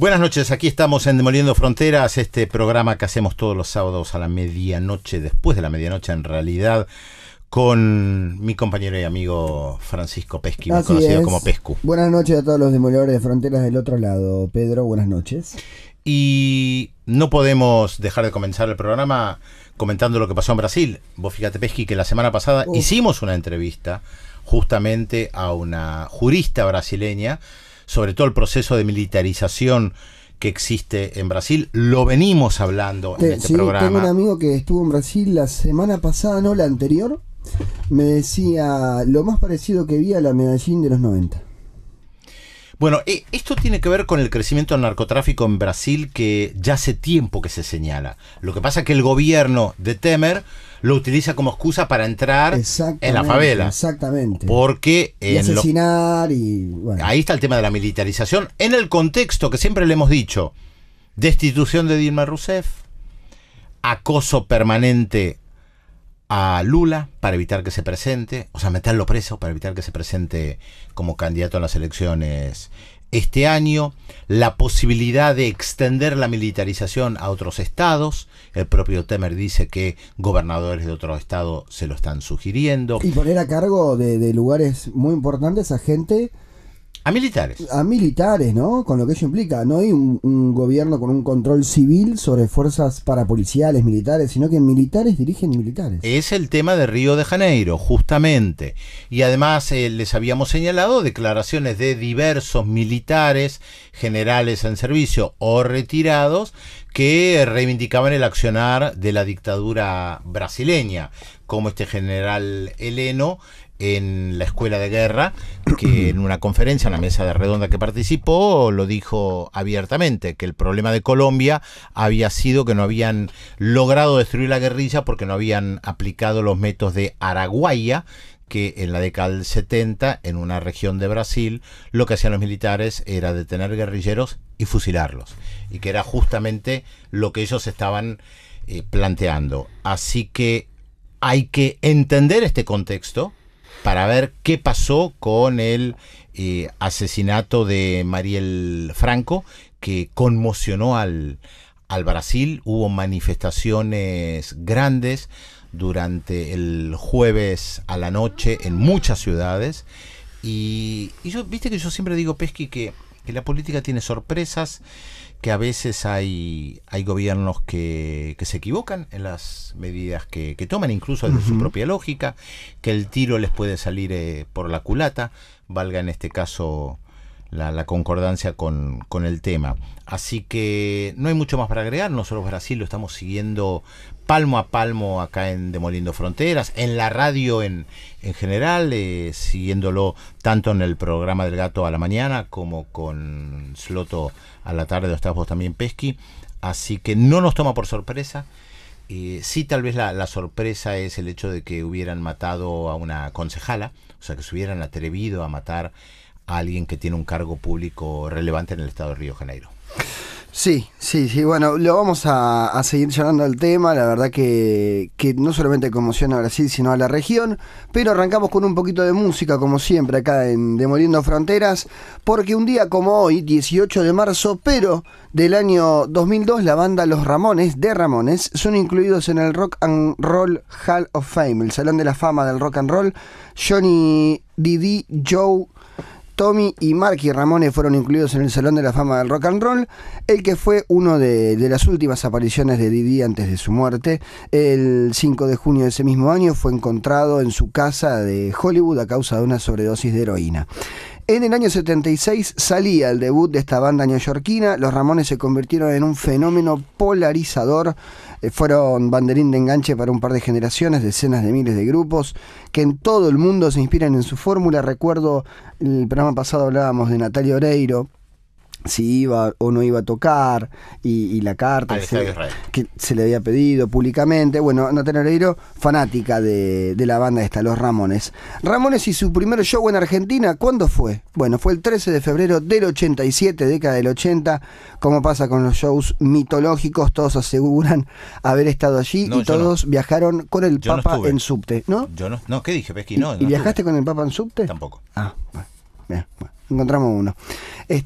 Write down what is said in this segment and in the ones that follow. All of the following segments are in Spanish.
Buenas noches, aquí estamos en Demoliendo Fronteras, este programa que hacemos todos los sábados a la medianoche, después de la medianoche en realidad, con mi compañero y amigo Francisco Pesqui, más conocido como Pescu. Buenas noches a todos los demoledores de fronteras del otro lado, Pedro, buenas noches. Y no podemos dejar de comenzar el programa comentando lo que pasó en Brasil. Vos fíjate, Pesqui, que la semana pasada hicimos una entrevista justamente a una jurista brasileña sobre todo el proceso de militarización que existe en Brasil. Lo venimos hablando en este programa. Tengo un amigo que estuvo en Brasil la semana pasada, no la anterior. Me decía lo más parecido que vi a la Medellín de los 90. Bueno, esto tiene que ver con el crecimiento del narcotráfico en Brasil, que ya hace tiempo que se señala. Lo que pasa es que el gobierno de Temer lo utiliza como excusa para entrar en la favela. Exactamente. Porque y asesinar y... Bueno. Ahí está el tema de la militarización, en el contexto que siempre le hemos dicho: destitución de Dilma Rousseff, acoso permanente a Lula para evitar que se presente, o sea, meterlo preso para evitar que se presente como candidato a las elecciones este año, la posibilidad de extender la militarización a otros estados. El propio Temer dice que gobernadores de otros estados se lo están sugiriendo. Y poner a cargo de lugares muy importantes a gente... A militares. A militares, ¿no? Con lo que ello implica. No hay un gobierno con un control civil sobre fuerzas parapoliciales, militares, sino que militares dirigen militares. Es el tema de Río de Janeiro, justamente. Y además les habíamos señalado declaraciones de diversos militares, generales en servicio o retirados, que reivindicaban el accionar de la dictadura brasileña, como este general Heleno en la escuela de guerra, que en una conferencia, en una mesa de redonda que participó, lo dijo abiertamente, que el problema de Colombia había sido que no habían logrado destruir la guerrilla porque no habían aplicado los métodos de Araguaia, que en la década del 70, en una región de Brasil, lo que hacían los militares era detener guerrilleros y fusilarlos, y que era justamente lo que ellos estaban planteando. Así que hay que entender este contexto para ver qué pasó con el asesinato de Marielle Franco, que conmocionó al Brasil. Hubo manifestaciones grandes durante el jueves a la noche en muchas ciudades. Y yo, viste que yo siempre digo, Pesqui, que la política tiene sorpresas, que a veces hay gobiernos que se equivocan en las medidas que toman, incluso desde su propia lógica, que el tiro les puede salir por la culata, valga en este caso la concordancia con el tema. Así que no hay mucho más para agregar. Nosotros Brasil lo estamos siguiendo palmo a palmo acá en Demoliendo Fronteras, en la radio en general, siguiéndolo tanto en el programa del Gato a la mañana como con Sloto a la tarde, donde estás vos también, Pesqui. Así que no nos toma por sorpresa. Sí, tal vez la sorpresa es el hecho de que hubieran matado a una concejala, o sea, que se hubieran atrevido a matar a alguien que tiene un cargo público relevante en el estado de Río de Janeiro. Sí, bueno, lo vamos a seguir llenando el tema. La verdad que no solamente conmociona a Brasil, sino a la región. Pero arrancamos con un poquito de música, como siempre, acá en Demoliendo Fronteras, porque un día como hoy, 18 de marzo, pero del año 2002, la banda Los Ramones, de Ramones, son incluidos en el Rock and Roll Hall of Fame, el Salón de la Fama del Rock and Roll. Johnny, Didi, Joe, Tommy y Marky Ramones fueron incluidos en el Salón de la Fama del Rock and Roll, el que fue uno de las últimas apariciones de Didi antes de su muerte. El 5 de junio de ese mismo año fue encontrado en su casa de Hollywood a causa de una sobredosis de heroína. En el año 76 salía el debut de esta banda neoyorquina. Los Ramones se convirtieron en un fenómeno polarizador. Fueron banderín de enganche para un par de generaciones, decenas de miles de grupos que en todo el mundo se inspiran en su fórmula. Recuerdo, el programa pasado hablábamos de Natalia Oreiro, si iba o no iba a tocar, y la carta que se le había pedido públicamente. Bueno, Natalia Oreiro, fanática de la banda esta, Los Ramones. Ramones y su primer show en Argentina, ¿cuándo fue? Bueno, fue el 13 de febrero del 87, década del 80. Como pasa con los shows mitológicos, todos aseguran haber estado allí, y todos viajaron con el Papa en subte, ¿no? Yo no, ¿qué dije, Pesqui? No, ¿Y viajaste con el Papa en subte? Tampoco. Ah, bueno. encontramos uno.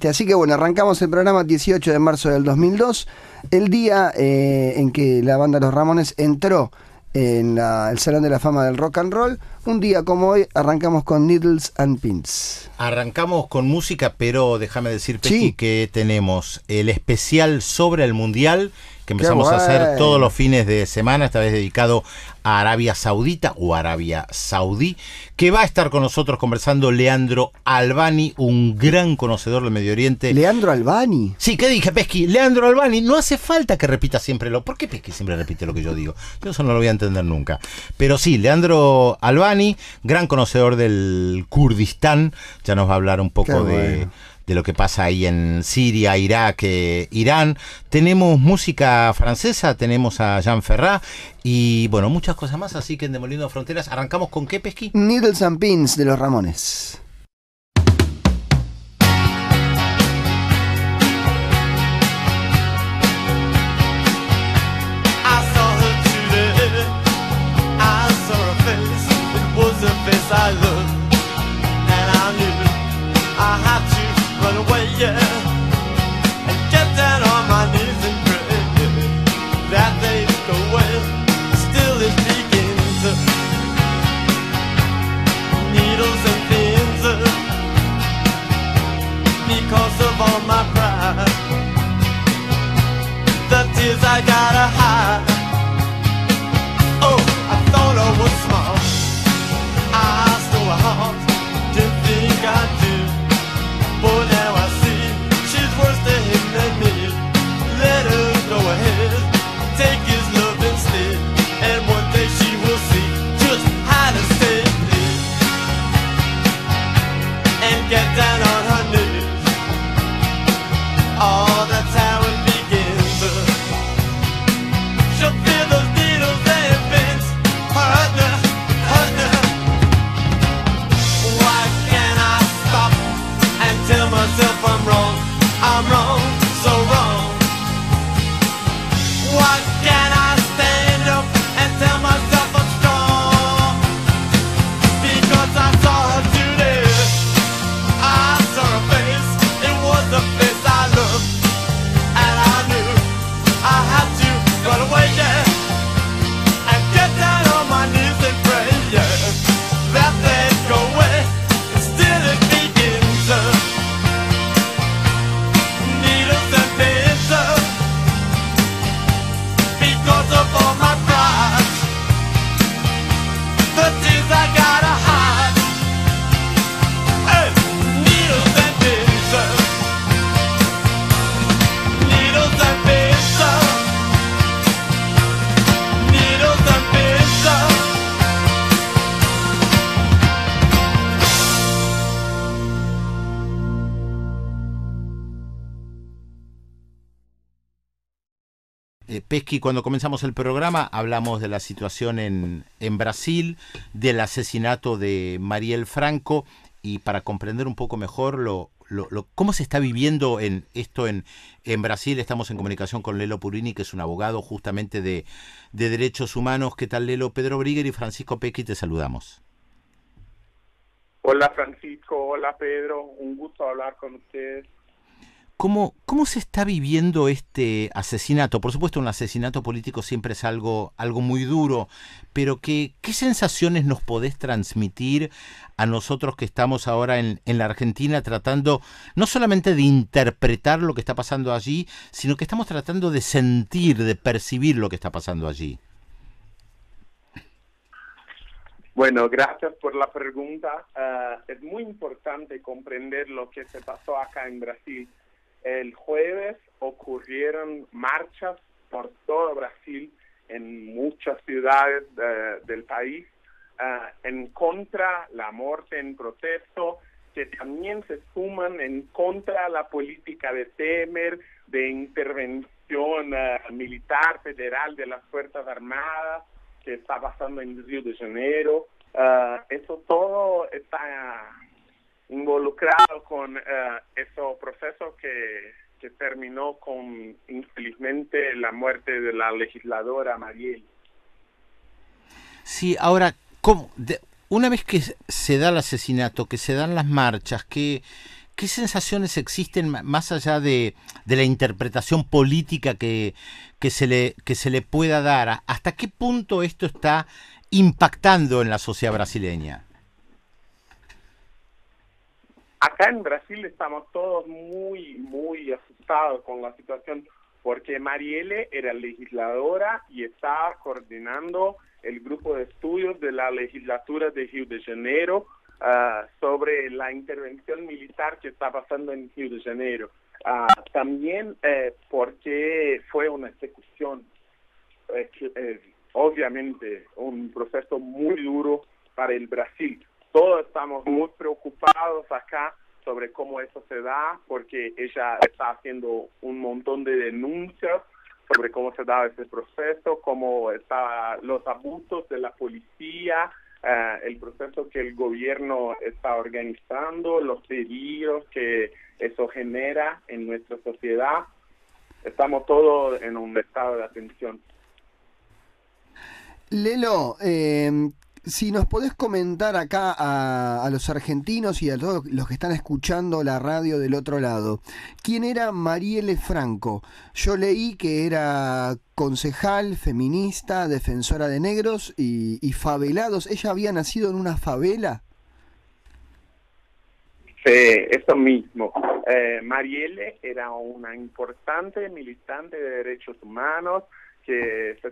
Así que bueno, arrancamos el programa 18 de marzo del 2002, el día en que la banda Los Ramones entró en el Salón de la Fama del Rock and Roll. Un día como hoy arrancamos con Needles and Pins. Arrancamos con música, pero déjame decir, Pequi, Sí. que tenemos el especial sobre el Mundial que empezamos a hacer todos los fines de semana, esta vez dedicado a Arabia Saudita o Arabia Saudí, que va a estar con nosotros conversando Leandro Albani, un gran conocedor del Medio Oriente. Leandro Albani. Sí, ¿qué dije, Pesqui? Leandro Albani, no hace falta que repita siempre ¿Por qué Pesqui siempre repite lo que yo digo? Yo eso no lo voy a entender nunca. Pero sí, Leandro Albani, gran conocedor del Kurdistán, ya nos va a hablar un poco de lo que pasa ahí en Siria, Irak, Irán. Tenemos música francesa, tenemos a Jean Ferrat y bueno, muchas cosas más, así que en Demoliendo Fronteras, ¿arrancamos con qué, Pesqui? Needles and Pins de Los Ramones. I looked and I knew I had to run away, yeah, and get down on my knees and pray that they'd go away. Still it begins, needles and pins, because of all my pride, the tears I gotta hide. Oh, I thought I was smart, I stole her heart, didn't think I did, but now I see she's worse to him than me. Let her go ahead, take his love instead, and one day she will see just how to stay dead and get down on her knees. Oh, that's how it begins. She'll feel those needles and pins hurt her, hurt her. Tell myself I'm wrong, so wrong. Why can't I stand up and tell myself I'm strong? Because I saw her today, I saw her face, it was the face I loved, and I knew I had to run away, yeah, and get down on my knees and pray, yeah, that they'd go away, and still it begins. Because of all my pride, the tears I gotta hide. Hey, needles and pins, needles and pins, needles and pins. Pesqui, cuando comenzamos el programa hablamos de la situación en Brasil, del asesinato de Marielle Franco, y para comprender un poco mejor cómo se está viviendo esto en Brasil, estamos en comunicación con Lelo Purini, que es un abogado justamente de derechos humanos. ¿Qué tal, Lelo? Pedro Briguer y Francisco Pesqui, te saludamos. Hola Francisco, hola Pedro, un gusto hablar con ustedes. ¿Cómo se está viviendo este asesinato? Por supuesto, un asesinato político siempre es algo muy duro, pero ¿qué sensaciones nos podés transmitir a nosotros que estamos ahora en la Argentina tratando no solamente de interpretar lo que está pasando allí, sino que estamos tratando de sentir, de percibir lo que está pasando allí? Bueno, gracias por la pregunta. Es muy importante comprender lo que se pasó acá en Brasil. El jueves ocurrieron marchas por todo Brasil, en muchas ciudades del país, en contra la muerte en proceso, que también se suman en contra la política de Temer, de intervención militar federal de las Fuerzas Armadas, que está pasando en Río de Janeiro. Eso todo está involucrado con ese proceso que terminó con, infelizmente, la muerte de la legisladora Marielle. Sí, ahora, una vez que se da el asesinato, que se dan las marchas, ¿qué ¿qué sensaciones existen más allá de la interpretación política que se le pueda dar? ¿Hasta qué punto esto está impactando en la sociedad brasileña? Acá en Brasil estamos todos muy asustados con la situación porque Marielle era legisladora y estaba coordinando el grupo de estudios de la legislatura de Río de Janeiro sobre la intervención militar que está pasando en Río de Janeiro. También porque fue una ejecución, obviamente un proceso muy duro para el Brasil. Todos estamos muy preocupados acá sobre cómo eso se da, porque ella está haciendo un montón de denuncias sobre cómo se da ese proceso, cómo están los abusos de la policía, el proceso que el gobierno está organizando, los peligros que eso genera en nuestra sociedad. Estamos todos en un estado de atención. Lelo, si nos podés comentar acá a los argentinos y a todos los que están escuchando la radio del otro lado, ¿quién era Marielle Franco? Yo leí que era concejal, feminista, defensora de negros y favelados. ¿Ella había nacido en una favela? Sí, eso mismo. Marielle era una importante militante de derechos humanos que se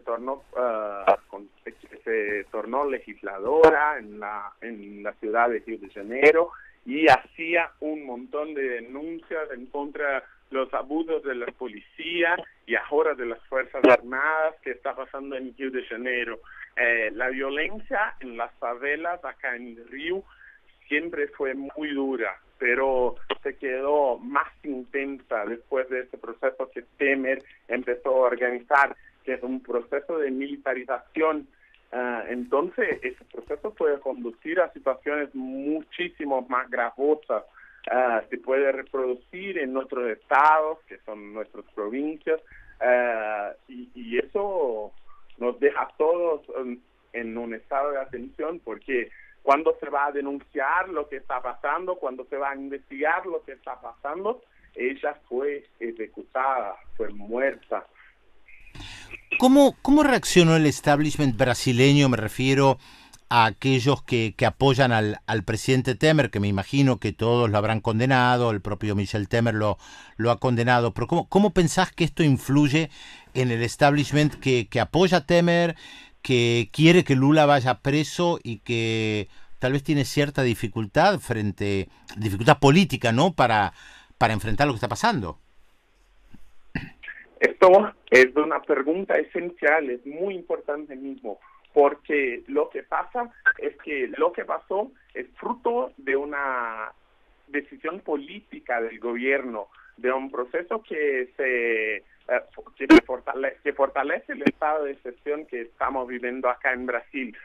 tornó legisladora en la ciudad de Río de Janeiro y hacía un montón de denuncias en contra de los abusos de la policía y ahora de las Fuerzas Armadas que está pasando en Río de Janeiro. La violencia en las favelas acá en Río siempre fue muy dura, pero se quedó más intensa después de ese proceso que Temer empezó a organizar, que es un proceso de militarización. Entonces, ese proceso puede conducir a situaciones muchísimo más gravosas. Se puede reproducir en otros estados, que son nuestras provincias, y eso nos deja a todos en un estado de atención, porque cuando se va a denunciar lo que está pasando, cuando se va a investigar lo que está pasando, ella fue ejecutada, fue muerta. ¿Cómo reaccionó el establishment brasileño? Me refiero a aquellos que apoyan al presidente Temer, que me imagino que todos lo habrán condenado, el propio Michel Temer lo ha condenado, pero ¿cómo pensás que esto influye en el establishment que apoya a Temer, que quiere que Lula vaya preso y que tal vez tiene cierta dificultad política, ¿no?, para enfrentar lo que está pasando? Esto es una pregunta esencial, es muy importante mismo, porque lo que pasa es que lo que pasó es fruto de una decisión política del gobierno, de un proceso que fortalece el estado de excepción que estamos viviendo acá en Brasil.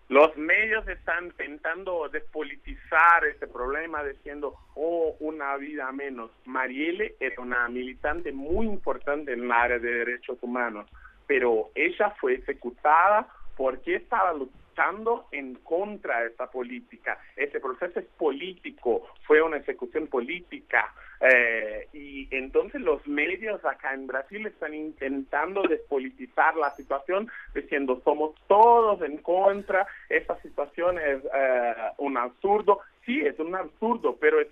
Los medios están intentando despolitizar este problema diciendo, una vida menos. Marielle era una militante muy importante en el área de derechos humanos, pero ella fue ejecutada porque estaba luchando en contra de esta política. Ese proceso es político, fue una ejecución política. Y entonces los medios acá en Brasil están intentando despolitizar la situación diciendo somos todos en contra, esta situación es un absurdo. Sí, es un absurdo, pero es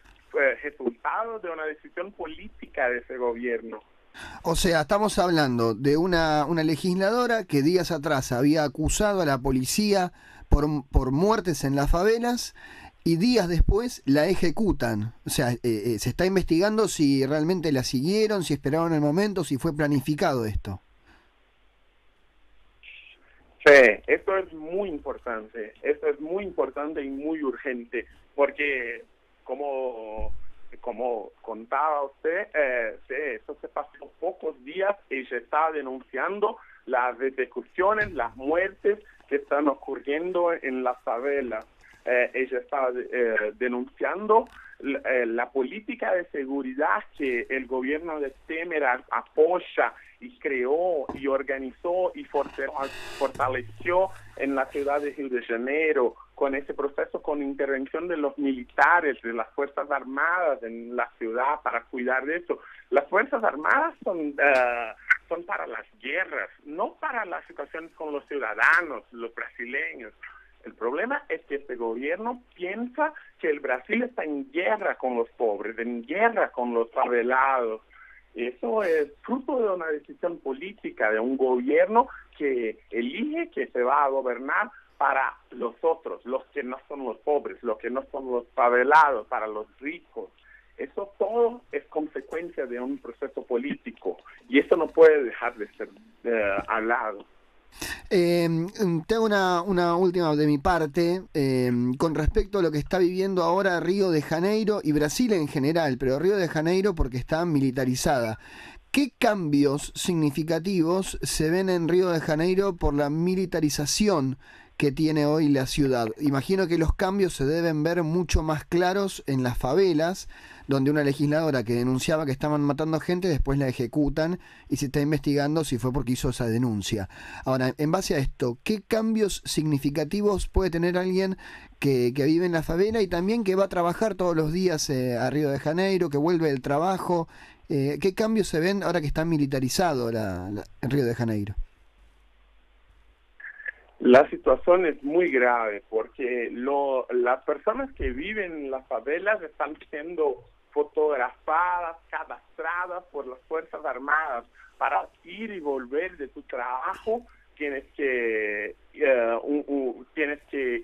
resultado de una decisión política de ese gobierno. O sea, estamos hablando de una legisladora que días atrás había acusado a la policía por muertes en las favelas y días después la ejecutan. O sea, se está investigando si realmente la siguieron, si esperaron el momento, si fue planificado esto. Sí, esto es muy importante y muy urgente, porque como contaba usted, eso se pasó pocos días, ella estaba denunciando las ejecuciones, las muertes que están ocurriendo en las favelas. Ella estaba denunciando la política de seguridad que el gobierno de Temer apoya y creó y organizó y fortaleció en la ciudad de Río de Janeiro, con ese proceso, con intervención de los militares, de las Fuerzas Armadas en la ciudad para cuidar de eso. Las Fuerzas Armadas son para las guerras, no para las situaciones con los ciudadanos, los brasileños. El problema es que este gobierno piensa que el Brasil está en guerra con los pobres, en guerra con los favelados. Eso es fruto de una decisión política de un gobierno que elige que se va a gobernar para los otros, los que no son los pobres, los que no son los favelados, para los ricos. Eso todo es consecuencia de un proceso político y eso no puede dejar de ser hablado. Te hago una última de mi parte con respecto a lo que está viviendo ahora Río de Janeiro y Brasil en general, pero Río de Janeiro porque está militarizada. ¿Qué cambios significativos se ven en Río de Janeiro por la militarización que tiene hoy la ciudad? Imagino que los cambios se deben ver mucho más claros en las favelas, donde una legisladora que denunciaba que estaban matando gente, después la ejecutan y se está investigando si fue porque hizo esa denuncia. Ahora, en base a esto, ¿qué cambios significativos puede tener alguien que vive en la favela y también que va a trabajar todos los días a Río de Janeiro, que vuelve del trabajo? ¿Qué cambios se ven ahora que está militarizado en Río de Janeiro? La situación es muy grave porque las personas que viven en las favelas están siendo fotografadas, cadastradas por las Fuerzas Armadas. Para ir y volver de tu trabajo tienes que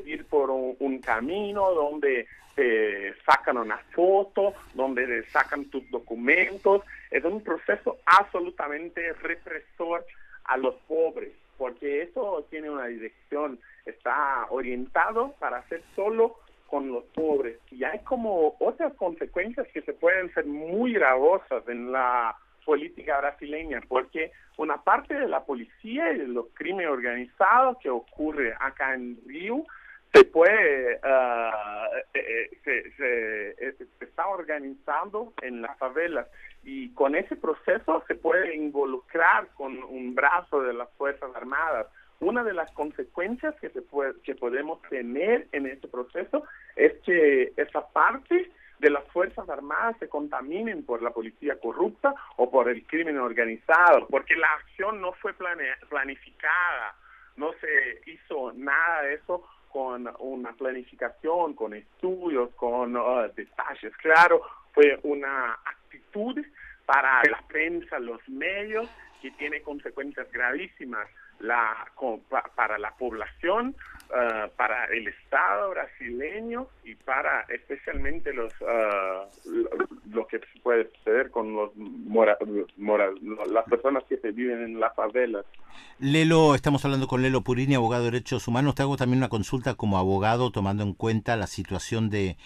ir por un camino donde te sacan una foto, donde te sacan tus documentos. Es un proceso absolutamente represor a los pobres, porque eso tiene una dirección, está orientado para hacer solo con los pobres. Y hay como otras consecuencias que se pueden ser muy gravosas en la política brasileña, porque una parte de la policía y de los crímenes organizados que ocurre acá en Río se está organizando en las favelas y con ese proceso se puede involucrar con un brazo de las Fuerzas Armadas. Una de las consecuencias que podemos tener en este proceso es que esa parte de las Fuerzas Armadas se contaminen por la policía corrupta o por el crimen organizado, porque la acción no fue planificada, no se hizo nada de eso con una planificación, con estudios, con detalles. Claro, fue una actitud para la prensa, los medios, que tiene consecuencias gravísimas para la población, para el Estado brasileño y para especialmente lo que puede suceder con las personas que se viven en las favelas. Lelo, estamos hablando con Lelo Purini, abogado de derechos humanos. Te hago también una consulta como abogado, tomando en cuenta la situación de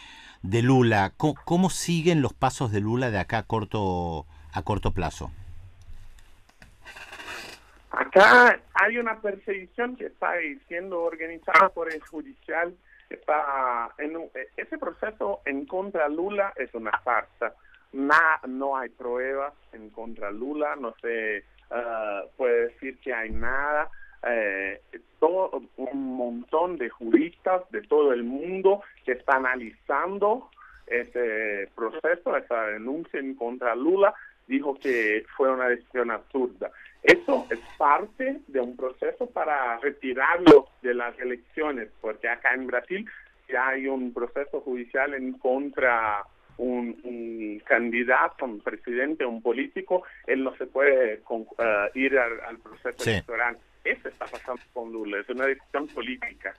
Lula. ¿Cómo siguen los pasos de Lula de acá a corto plazo? Acá hay una persecución que está siendo organizada por el judicial. Ese proceso en contra de Lula es una farsa. No hay pruebas en contra de Lula, no se puede decir que hay nada. Todo un montón de juristas de todo el mundo que está analizando ese proceso, esa denuncia en contra de Lula, dijo que fue una decisión absurda. Eso es parte de un proceso para retirarlo de las elecciones, porque acá en Brasil ya hay un proceso judicial en contra un candidato, un presidente, un político. Él no se puede ir al proceso electoral. Eso está pasando con Lula, es una decisión política.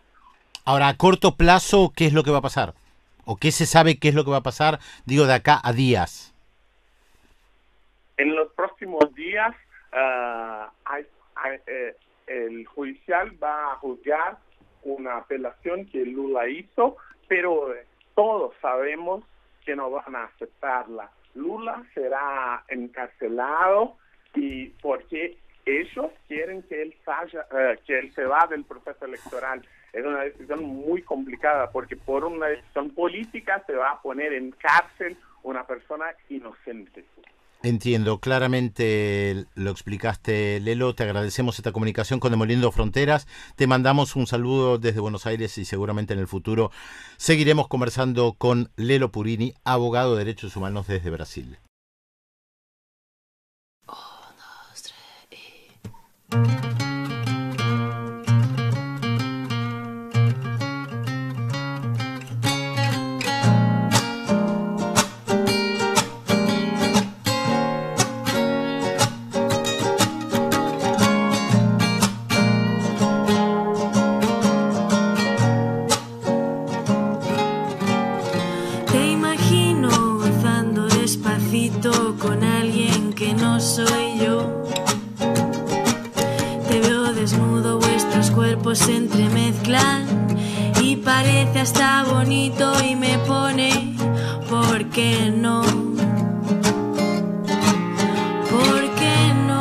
Ahora, a corto plazo, ¿qué es lo que va a pasar? ¿O qué se sabe qué es lo que va a pasar, digo, de acá a días? En los próximos días, el judicial va a juzgar una apelación que Lula hizo, pero todos sabemos que no van a aceptarla. Lula será encarcelado y porque ellos quieren que él se va del proceso electoral. Es una decisión muy complicada porque por una decisión política se va a poner en cárcel una persona inocente. Entiendo, claramente lo explicaste, Lelo. Te agradecemos esta comunicación con Demoliendo Fronteras. Te mandamos un saludo desde Buenos Aires y seguramente en el futuro seguiremos conversando con Lelo Purini, abogado de derechos humanos desde Brasil. Con alguien que no soy yo. Te veo desnudo, vuestros cuerpos se entremezclan y parece hasta bonito y me pone, ¿por qué no? ¿Por qué no?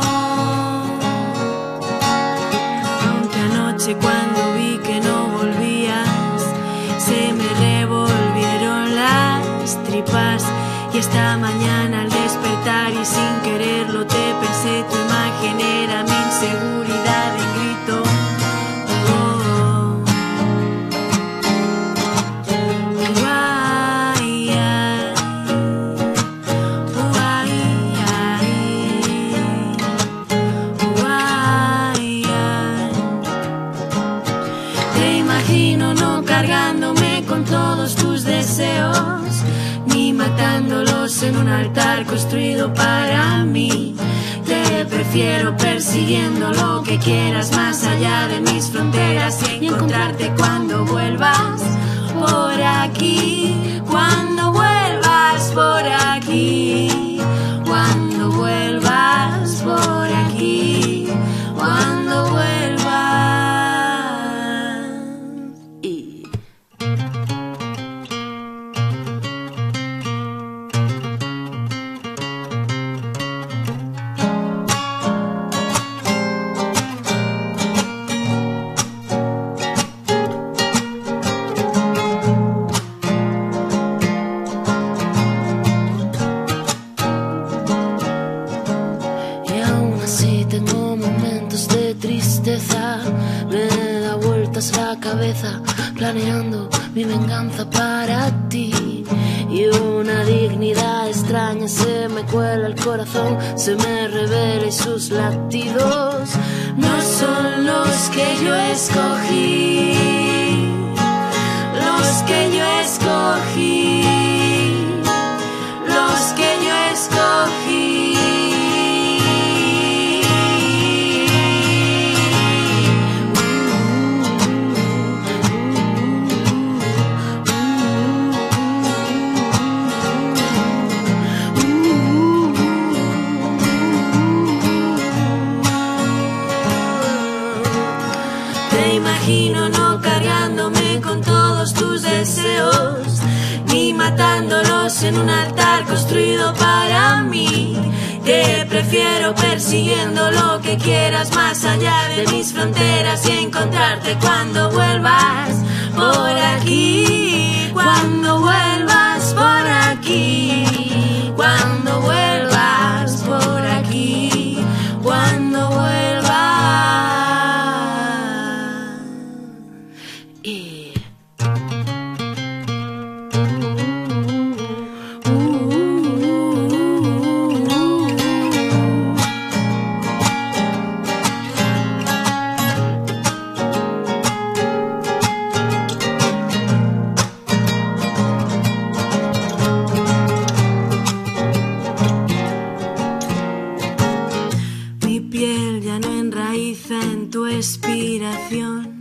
Aunque anoche cuando vi que no volvías se me revolvieron las tripas. Y esta mañana al despertar y sin quererlo te pensé, tu imagen era mi inseguridad en grito. Oh, ay, ay, ay, ay. Te imagino no cargándome con todos tus deseos, ni matándolos en un altar construido para mí. Te prefiero persiguiendo lo que quieras más allá de mis fronteras y encontrarte cuando vuelvas por aquí, cuando vuelvas por aquí, cuando vuelvas por aquí, cuando vuelvas. La cabeza planeando mi venganza para ti, y una dignidad extraña se me cuela al corazón, se me revela y sus latidos no son los que yo escogí, los que yo escogí, los que yo escogí. No cargándome con todos tus deseos, ni matándolos en un altar construido para mí. Te prefiero persiguiendo lo que quieras más allá de mis fronteras y encontrarte cuando vuelvas por aquí, cuando vuelvas por aquí, cuando vuelvas por aquí, cuando vuelvas. Expiración,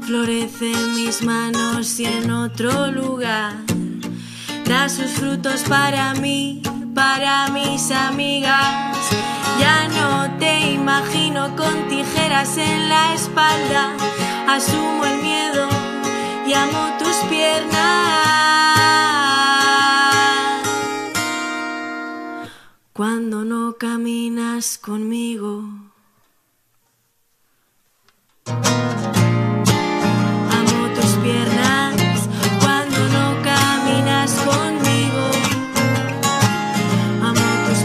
florece en mis manos y en otro lugar da sus frutos para mí, para mis amigas. Ya no te imagino con tijeras en la espalda, asumo el miedo y amo tus piernas. Cuando no caminas conmigo, amo tus piernas. Cuando no caminas conmigo, amo tus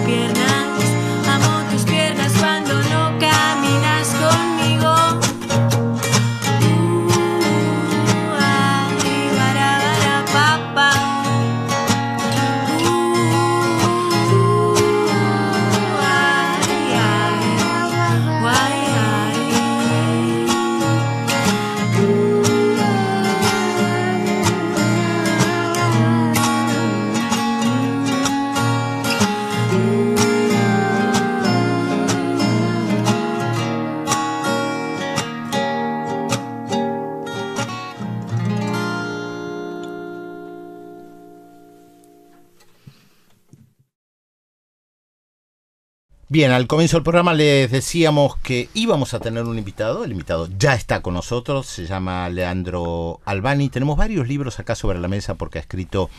Bien, al comienzo del programa les decíamos que íbamos a tener un invitado. El invitado ya está con nosotros, se llama Leandro Albani. Tenemos varios libros acá sobre la mesa porque ha escrito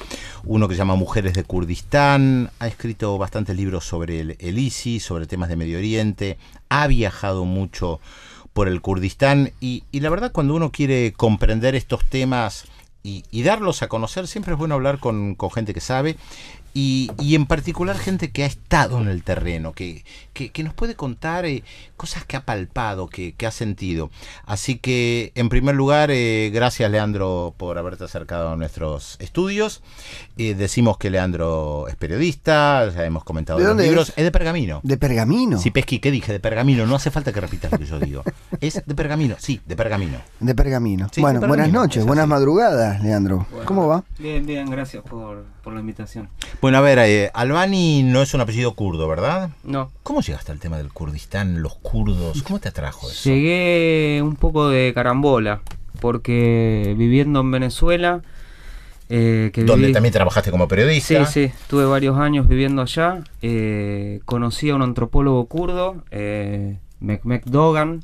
uno que se llama Mujeres de Kurdistán, ha escrito bastantes libros sobre el ISIS, sobre temas de Medio Oriente, ha viajado mucho por el Kurdistán y la verdad, cuando uno quiere comprender estos temas y darlos a conocer, siempre es bueno hablar con gente que sabe. Y en particular gente que ha estado en el terreno, que nos puede contar cosas que ha palpado, que ha sentido. Así que, en primer lugar, gracias, Leandro, por haberte acercado a nuestros estudios. Decimos que Leandro es periodista, ya hemos comentado ¿De los dónde libros. es? Es de Pergamino. ¿De Pergamino? Sí, Pesqui, ¿qué dije? De Pergamino. No hace falta que repitas lo que yo digo. Es de Pergamino, sí, de Pergamino. De Pergamino. Sí, Bueno, de buenas Pergamino, noches, es buenas así. madrugadas, Leandro. Bueno. ¿Cómo va? Bien, bien, gracias por la invitación. Bueno, a ver, Albani no es un apellido kurdo, ¿verdad? No, ¿Cómo llegaste al tema del Kurdistán, los kurdos? ¿Cómo te atrajo eso? llegué un poco de carambola, porque viviendo en Venezuela, Donde también trabajaste como Sí, periodista. sí, estuve varios años viviendo allá, conocí a un antropólogo kurdo, Mehmet Dogan,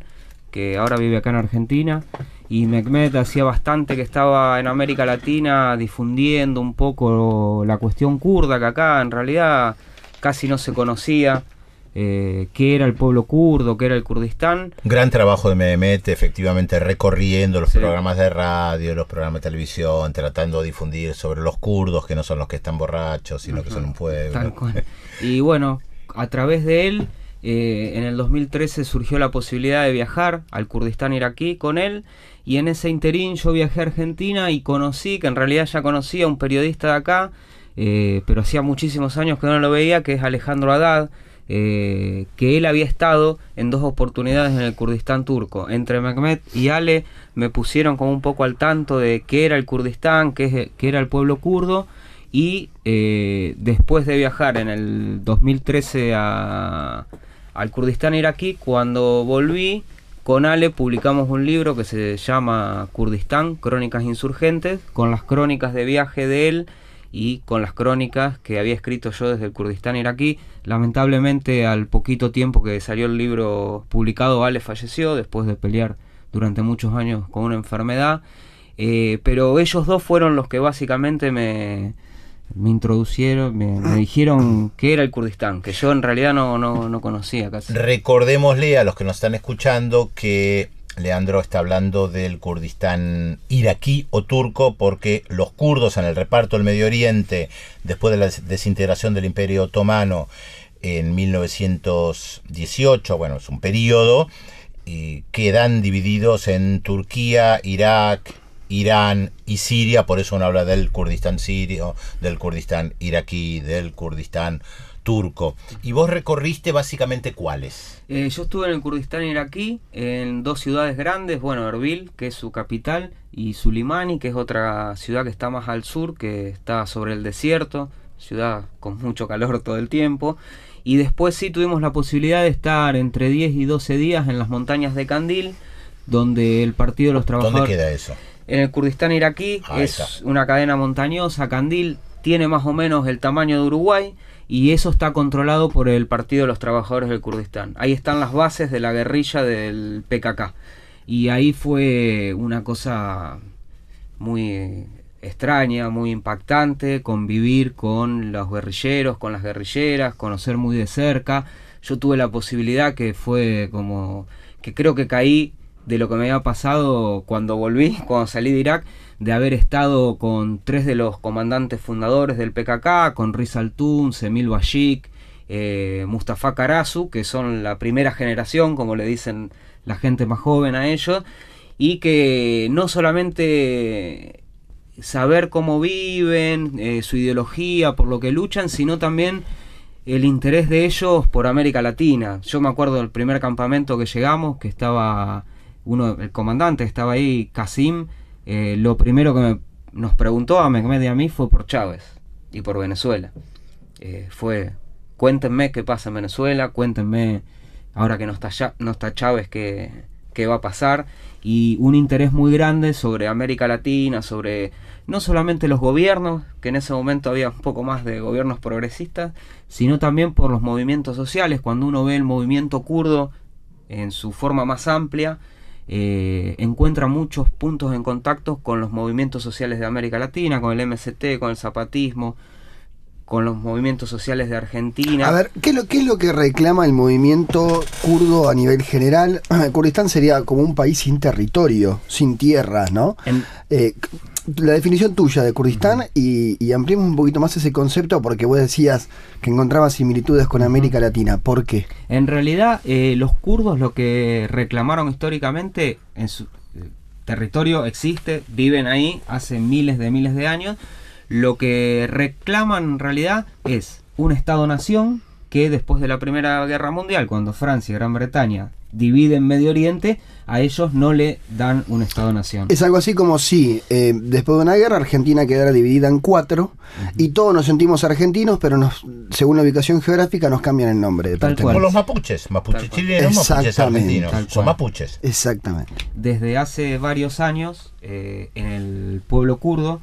que ahora vive acá en Argentina, y Mehmet hacía bastante que estaba en América Latina difundiendo un poco la cuestión kurda, que acá en realidad casi no se conocía, qué era el pueblo kurdo, qué era el Kurdistán. Gran trabajo de Mehmet, efectivamente, recorriendo los Sí. programas de radio, los programas de televisión, tratando de difundir sobre los kurdos, que no son los que están borrachos, sino que son un pueblo. Tal cual. Y bueno, a través de él, en el 2013 surgió la posibilidad de viajar al Kurdistán iraquí con él, y en ese interín yo viajé a Argentina y conocí, que en realidad ya conocía a un periodista de acá, pero hacía muchísimos años que no lo veía, que es Alejandro Haddad, que él había estado en 2 oportunidades en el Kurdistán turco. Entre Mehmet y Ale me pusieron como un poco al tanto de qué era el Kurdistán, qué era el pueblo kurdo, y después de viajar en el 2013 al Kurdistán iraquí, cuando volví con Ale publicamos un libro que se llama Kurdistán, Crónicas Insurgentes, con las crónicas de viaje de él y con las crónicas que había escrito yo desde el Kurdistán iraquí. Lamentablemente, al poquito tiempo que salió el libro publicado, Ale falleció después de pelear durante muchos años con una enfermedad, pero ellos dos fueron los que básicamente me introducieron, me dijeron qué era el Kurdistán, que yo en realidad no conocía casi. Recordémosle a los que nos están escuchando que Leandro está hablando del Kurdistán iraquí o turco, porque los kurdos en el reparto del Medio Oriente, después de la desintegración del Imperio Otomano en 1918, bueno, es un periodo, quedan divididos en Turquía, Irak, Irán y Siria. Por eso uno habla del Kurdistán sirio, del Kurdistán iraquí, del Kurdistán turco. ¿Y vos recorriste básicamente cuáles? Yo estuve en el Kurdistán iraquí, en 2 ciudades grandes, bueno, Erbil, que es su capital, y Sulimani, que es otra ciudad que está más al sur, que está sobre el desierto, ciudad con mucho calor todo el tiempo. Y después sí tuvimos la posibilidad de estar entre 10 y 12 días en las montañas de Kandil, donde el Partido de los Trabajadores... ¿Dónde queda eso? En el Kurdistán iraquí, Ahí es está. una cadena montañosa. Kandil tiene más o menos el tamaño de Uruguay, y eso está controlado por el Partido de los Trabajadores del Kurdistán. Ahí están las bases de la guerrilla del PKK. Y ahí fue una cosa muy extraña, muy impactante, convivir con los guerrilleros, con las guerrilleras, conocer muy de cerca. Yo tuve la posibilidad, que fue como que creo que caí de lo que me había pasado cuando volví, cuando salí de Irak, de haber estado con 3 de los comandantes fundadores del PKK, con Riza Altun, Semil Bashik, Mustafa Karasu, que son la primera generación, como le dicen la gente más joven a ellos, y que no solamente saber cómo viven, su ideología, por lo que luchan, sino también el interés de ellos por América Latina. Yo me acuerdo del primer campamento que llegamos, que estaba el comandante estaba ahí, Qasim. Lo primero que nos preguntó a Mehmet y a mí fue por Chávez y por Venezuela. Fue, cuéntenme qué pasa en Venezuela, cuéntenme, ahora que no está Chávez, qué qué va a pasar, y un interés muy grande sobre América Latina, sobre no solamente los gobiernos, que en ese momento había un poco más de gobiernos progresistas, sino también por los movimientos sociales. Cuando uno ve el movimiento kurdo en su forma más amplia, encuentra muchos puntos en contacto con los movimientos sociales de América Latina, con el MST, con el zapatismo, con los movimientos sociales de Argentina. A ver, ¿qué es lo que reclama el movimiento kurdo a nivel general? Kurdistán sería como un país sin territorio, sin tierras, ¿no? La definición tuya de Kurdistán, y ampliemos un poquito más ese concepto, porque vos decías que encontrabas similitudes con América Latina. ¿Por qué? En realidad, los kurdos lo que reclamaron históricamente en su territorio existe, viven ahí hace miles de años. Lo que reclaman en realidad es un Estado-nación que después de la Primera Guerra Mundial, cuando Francia y Gran Bretaña dividen Medio Oriente, a ellos no le dan un Estado-nación. Es algo así como si después de una guerra Argentina quedara dividida en 4 y todos nos sentimos argentinos, pero según la ubicación geográfica nos cambian el nombre. Como los mapuches chilenos, mapuches argentinos, son mapuches. Exactamente. Desde hace varios años, en el pueblo kurdo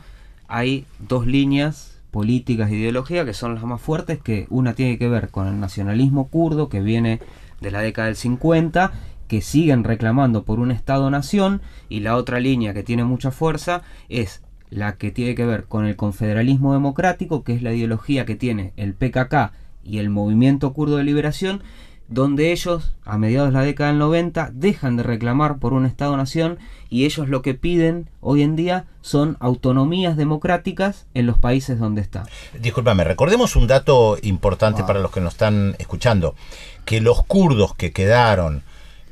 hay dos líneas políticas e ideología que son las más fuertes, que una tiene que ver con el nacionalismo kurdo, que viene de la década del 50, que siguen reclamando por un Estado-nación, y la otra línea que tiene mucha fuerza es la que tiene que ver con el confederalismo democrático, que es la ideología que tiene el PKK y el Movimiento Kurdo de Liberación, donde ellos, a mediados de la década del 90, dejan de reclamar por un Estado-nación, y ellos lo que piden hoy en día son autonomías democráticas en los países donde están. Discúlpame, recordemos un dato importante para los que nos están escuchando, que los kurdos que quedaron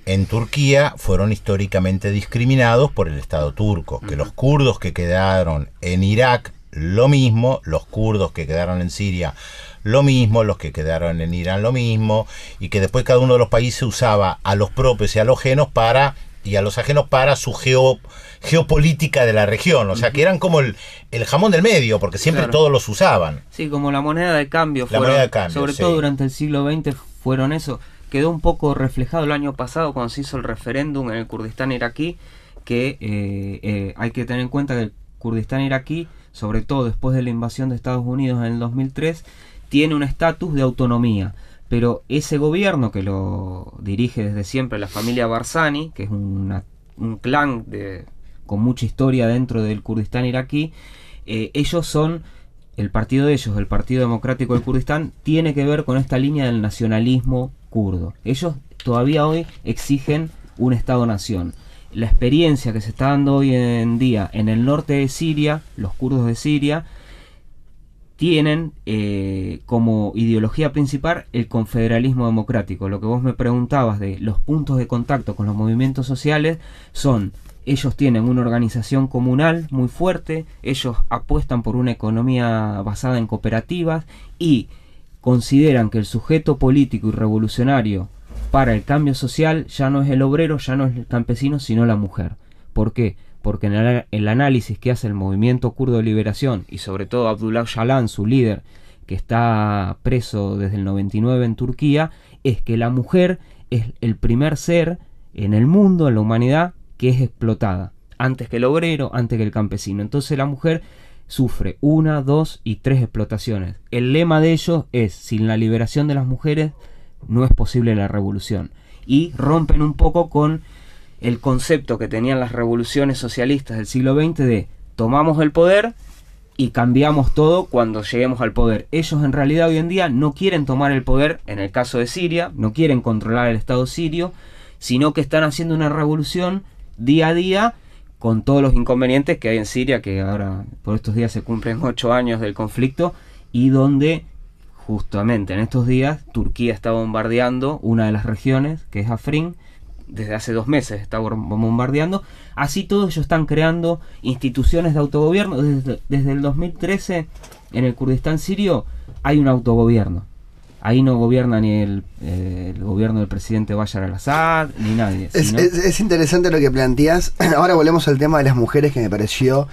en Turquía fueron históricamente discriminados por el Estado turco, que los kurdos que quedaron en Irak, lo mismo, los kurdos que quedaron en Siria, lo mismo, los que quedaron en Irán, lo mismo, y que después cada uno de los países usaba a los propios y a los ajenos para su geopolítica de la región, o sea que eran como el jamón del medio, porque siempre todos los usaban. Sí, como la moneda de cambio, sobre todo durante el siglo XX fueron eso. Quedó un poco reflejado el año pasado cuando se hizo el referéndum en el Kurdistán iraquí, que hay que tener en cuenta que el Kurdistán iraquí, sobre todo después de la invasión de Estados Unidos en el 2003, tiene un estatus de autonomía, pero ese gobierno que lo dirige desde siempre la familia Barzani, que es un clan con mucha historia dentro del Kurdistán iraquí, ellos son, el partido de ellos, el Partido Democrático del Kurdistán, tiene que ver con esta línea del nacionalismo kurdo. Ellos todavía hoy exigen un Estado-nación. La experiencia que se está dando hoy en día en el norte de Siria, los kurdos de Siria, tienen como ideología principal el confederalismo democrático. Lo que vos me preguntabas de los puntos de contacto con los movimientos sociales son: ellos tienen una organización comunal muy fuerte, ellos apuestan por una economía basada en cooperativas y consideran que el sujeto político y revolucionario para el cambio social ya no es el obrero, ya no es el campesino, sino la mujer. ¿Por qué? Porque en el análisis que hace el movimiento kurdo de liberación, y sobre todo Abdullah Öcalan, su líder, que está preso desde el 99 en Turquía, es que la mujer es el primer ser en el mundo, en la humanidad, que es explotada, antes que el obrero, antes que el campesino. Entonces la mujer sufre 1, 2 y 3 explotaciones. El lema de ellos es: sin la liberación de las mujeres no es posible la revolución. Y rompen un poco con el concepto que tenían las revoluciones socialistas del siglo XX de tomamos el poder y cambiamos todo cuando lleguemos al poder. Ellos en realidad hoy en día no quieren tomar el poder, en el caso de Siria, no quieren controlar el Estado sirio, sino que están haciendo una revolución día a día con todos los inconvenientes que hay en Siria, que ahora por estos días se cumplen 8 años del conflicto, y donde justamente en estos días Turquía está bombardeando una de las regiones, que es Afrin. Desde hace 2 meses está bombardeando. Así todos ellos están creando instituciones de autogobierno. Desde el 2013 en el Kurdistán sirio hay un autogobierno. Ahí no gobierna ni el gobierno del presidente Bashar al-Assad, ni nadie. Es interesante lo que planteás. Ahora volvemos al tema de las mujeres, que me pareció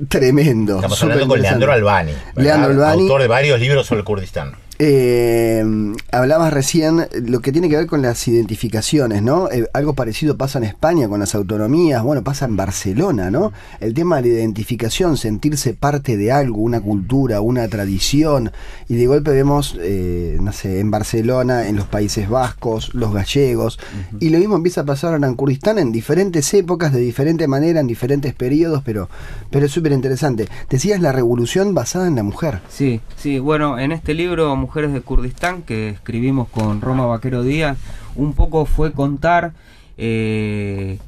tremendo. Estamos hablando con Leandro Albani, Leandro Albani, autor de varios libros sobre el Kurdistán. Hablabas recién lo que tiene que ver con las identificaciones, ¿no? Algo parecido pasa en España con las autonomías, bueno, pasa en Barcelona, ¿no? El tema de la identificación, sentirse parte de algo, una cultura, una tradición, y de golpe vemos, no sé, en Barcelona, en los Países Vascos, los gallegos, y lo mismo empieza a pasar ahora en Kurdistán en diferentes épocas, de diferente manera, en diferentes periodos, pero es súper interesante. Decías la revolución basada en la mujer. Sí, bueno, en este libro Mujeres de Kurdistán, que escribimos con Roma Vaquero Díaz, un poco fue contar de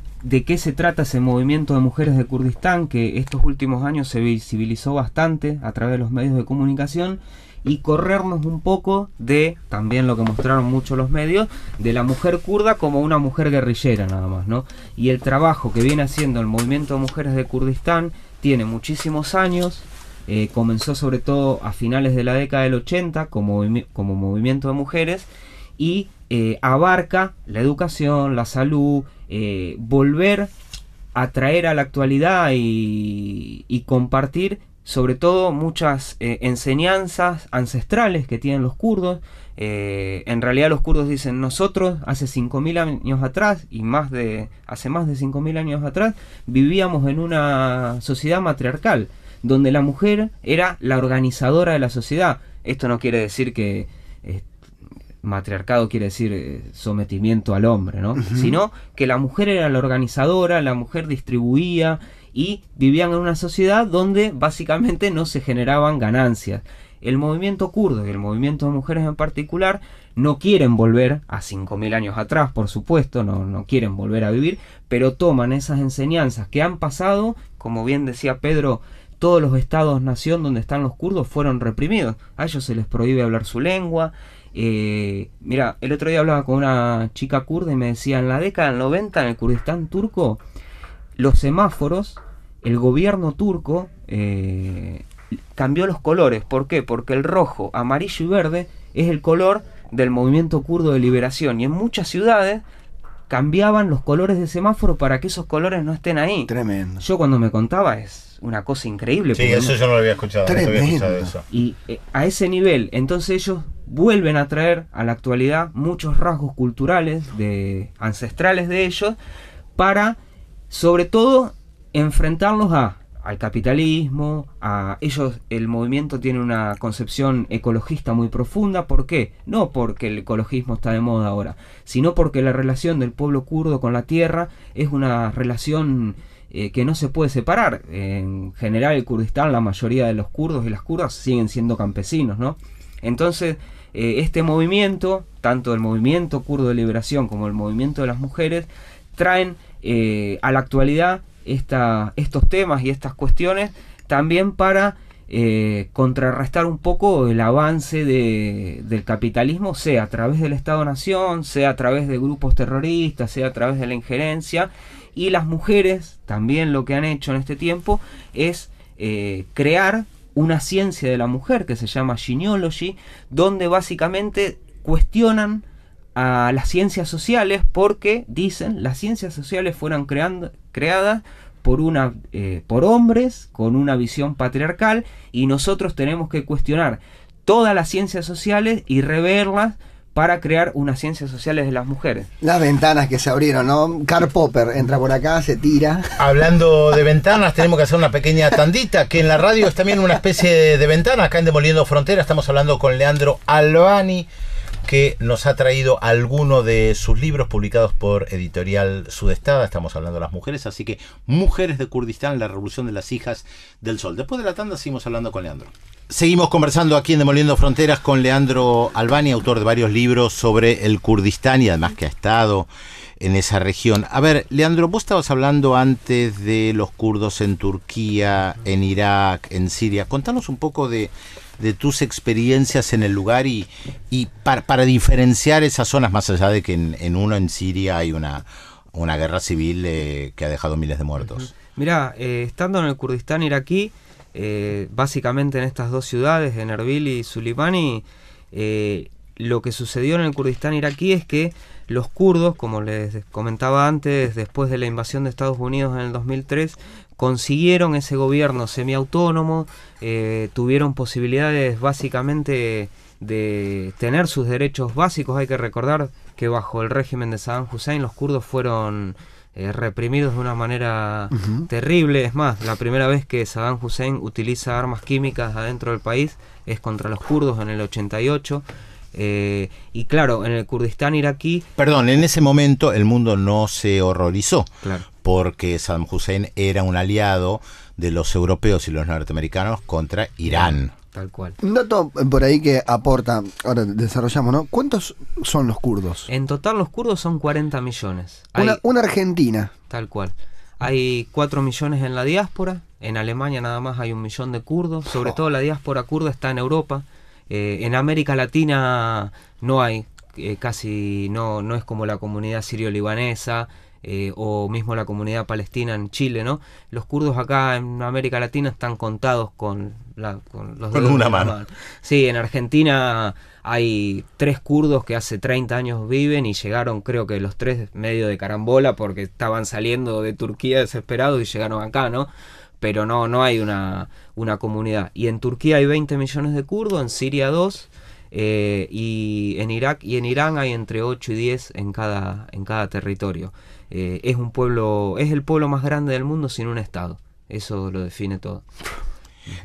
qué se trata ese movimiento de mujeres de Kurdistán, que estos últimos años se visibilizó bastante a través de los medios de comunicación, y corrernos un poco de, también lo que mostraron mucho los medios, de la mujer kurda como una mujer guerrillera nada más, ¿no? Y el trabajo que viene haciendo el movimiento de mujeres de Kurdistán tiene muchísimos años. Comenzó sobre todo a finales de la década del 80 como movimiento de mujeres, y abarca la educación, la salud, volver a traer a la actualidad y compartir sobre todo muchas enseñanzas ancestrales que tienen los kurdos. En realidad los kurdos dicen: nosotros hace 5.000 años atrás, y hace más de 5.000 años atrás, vivíamos en una sociedad matriarcal, donde la mujer era la organizadora de la sociedad. Esto no quiere decir que matriarcado quiere decir sometimiento al hombre, ¿no? Sino que la mujer era la organizadora, la mujer distribuía, y vivían en una sociedad donde básicamente no se generaban ganancias. El movimiento kurdo y el movimiento de mujeres en particular no quieren volver a 5.000 años atrás, por supuesto, no quieren volver a vivir, pero toman esas enseñanzas que han pasado, como bien decía Pedro. Todos los estados-nación donde están los kurdos fueron reprimidos. A ellos se les prohíbe hablar su lengua. Mira, el otro día hablaba con una chica kurda y me decía: en la década del 90 en el Kurdistán turco, los semáforos, el gobierno turco cambió los colores. ¿Por qué? Porque el rojo, amarillo y verde es el color del movimiento kurdo de liberación. Y en muchas ciudades cambiaban los colores de semáforo para que esos colores no estén ahí. Tremendo. Yo cuando me contaba es una cosa increíble. Sí, eso yo no lo había escuchado. Tremendo. No había escuchado eso. Y a ese nivel, entonces ellos vuelven a traer a la actualidad muchos rasgos culturales ancestrales de ellos, para, sobre todo, enfrentarlos al capitalismo. A ellos el movimiento tiene una concepción ecologista muy profunda. ¿Por qué? No porque el ecologismo está de moda ahora, sino porque la relación del pueblo kurdo con la tierra es una relación que no se puede separar. En general el Kurdistán, la mayoría de los kurdos y las kurdas siguen siendo campesinos, ¿no? Entonces este movimiento, tanto el movimiento kurdo de liberación como el movimiento de las mujeres, traen a la actualidad estos temas y estas cuestiones también para contrarrestar un poco el avance del capitalismo, sea a través del Estado-Nación, sea a través de grupos terroristas, sea a través de la injerencia. Y las mujeres también lo que han hecho en este tiempo es crear una ciencia de la mujer que se llama Genealogy, donde básicamente cuestionan a las ciencias sociales, porque dicen las ciencias sociales fueron creadas por hombres con una visión patriarcal, y nosotros tenemos que cuestionar todas las ciencias sociales y reverlas para crear unas ciencias sociales de las mujeres. Las ventanas que se abrieron, ¿no? Karl Popper entra por acá, se tira. Hablando de ventanas, tenemos que hacer una pequeña tandita, que en la radio es también una especie de ventana. Acá en Demoliendo Fronteras estamos hablando con Leandro Albani, que nos ha traído alguno de sus libros publicados por Editorial Sudestada. Estamos hablando de las mujeres, así que Mujeres de Kurdistán, la revolución de las hijas del sol. Después de la tanda seguimos hablando con Leandro. Seguimos conversando aquí en Demoliendo Fronteras con Leandro Albani, autor de varios libros sobre el Kurdistán y además que ha estado en esa región. A ver, Leandro, vos estabas hablando antes de los kurdos en Turquía, en Irak, en Siria. Contanos un poco de tus experiencias en el lugar y para diferenciar esas zonas, más allá de que en Siria hay una guerra civil que ha dejado miles de muertos. Mirá, estando en el Kurdistán iraquí, básicamente en estas dos ciudades, en Erbil y Suleimani, lo que sucedió en el Kurdistán iraquí es que los kurdos, como les comentaba antes, después de la invasión de Estados Unidos en el 2003, consiguieron ese gobierno semiautónomo, tuvieron posibilidades básicamente de tener sus derechos básicos. Hay que recordar que bajo el régimen de Saddam Hussein los kurdos fueron reprimidos de una manera terrible. Es más, la primera vez que Saddam Hussein utiliza armas químicas adentro del país es contra los kurdos en el 88. Y claro, en el Kurdistán iraquí... Perdón, en ese momento el mundo no se horrorizó, Claro. porque Saddam Hussein era un aliado de los europeos y los norteamericanos contra Irán. Tal cual. Un dato por ahí que aporta, ahora desarrollamos, ¿no? ¿Cuántos son los kurdos? En total los kurdos son 40 millones. Hay, Una Argentina. tal cual. Hay 4 millones en la diáspora. En Alemania nada más hay 1 millón de kurdos. Sobre todo la diáspora kurda está en Europa. En América Latina no hay, casi no es como la comunidad sirio-libanesa o mismo la comunidad palestina en Chile, ¿no? Los kurdos acá en América Latina están contados con los dedos Con una de la mano. Sí, en Argentina hay 3 kurdos que hace 30 años viven y llegaron, creo que los 3 medio de carambola porque estaban saliendo de Turquía desesperados y llegaron acá, ¿no? Pero no hay una comunidad. Y en Turquía hay 20 millones de kurdos, en Siria 2, y en Irak y en Irán hay entre 8 y 10 en cada territorio. Es un pueblo, es el pueblo más grande del mundo sin un estado. Eso lo define todo.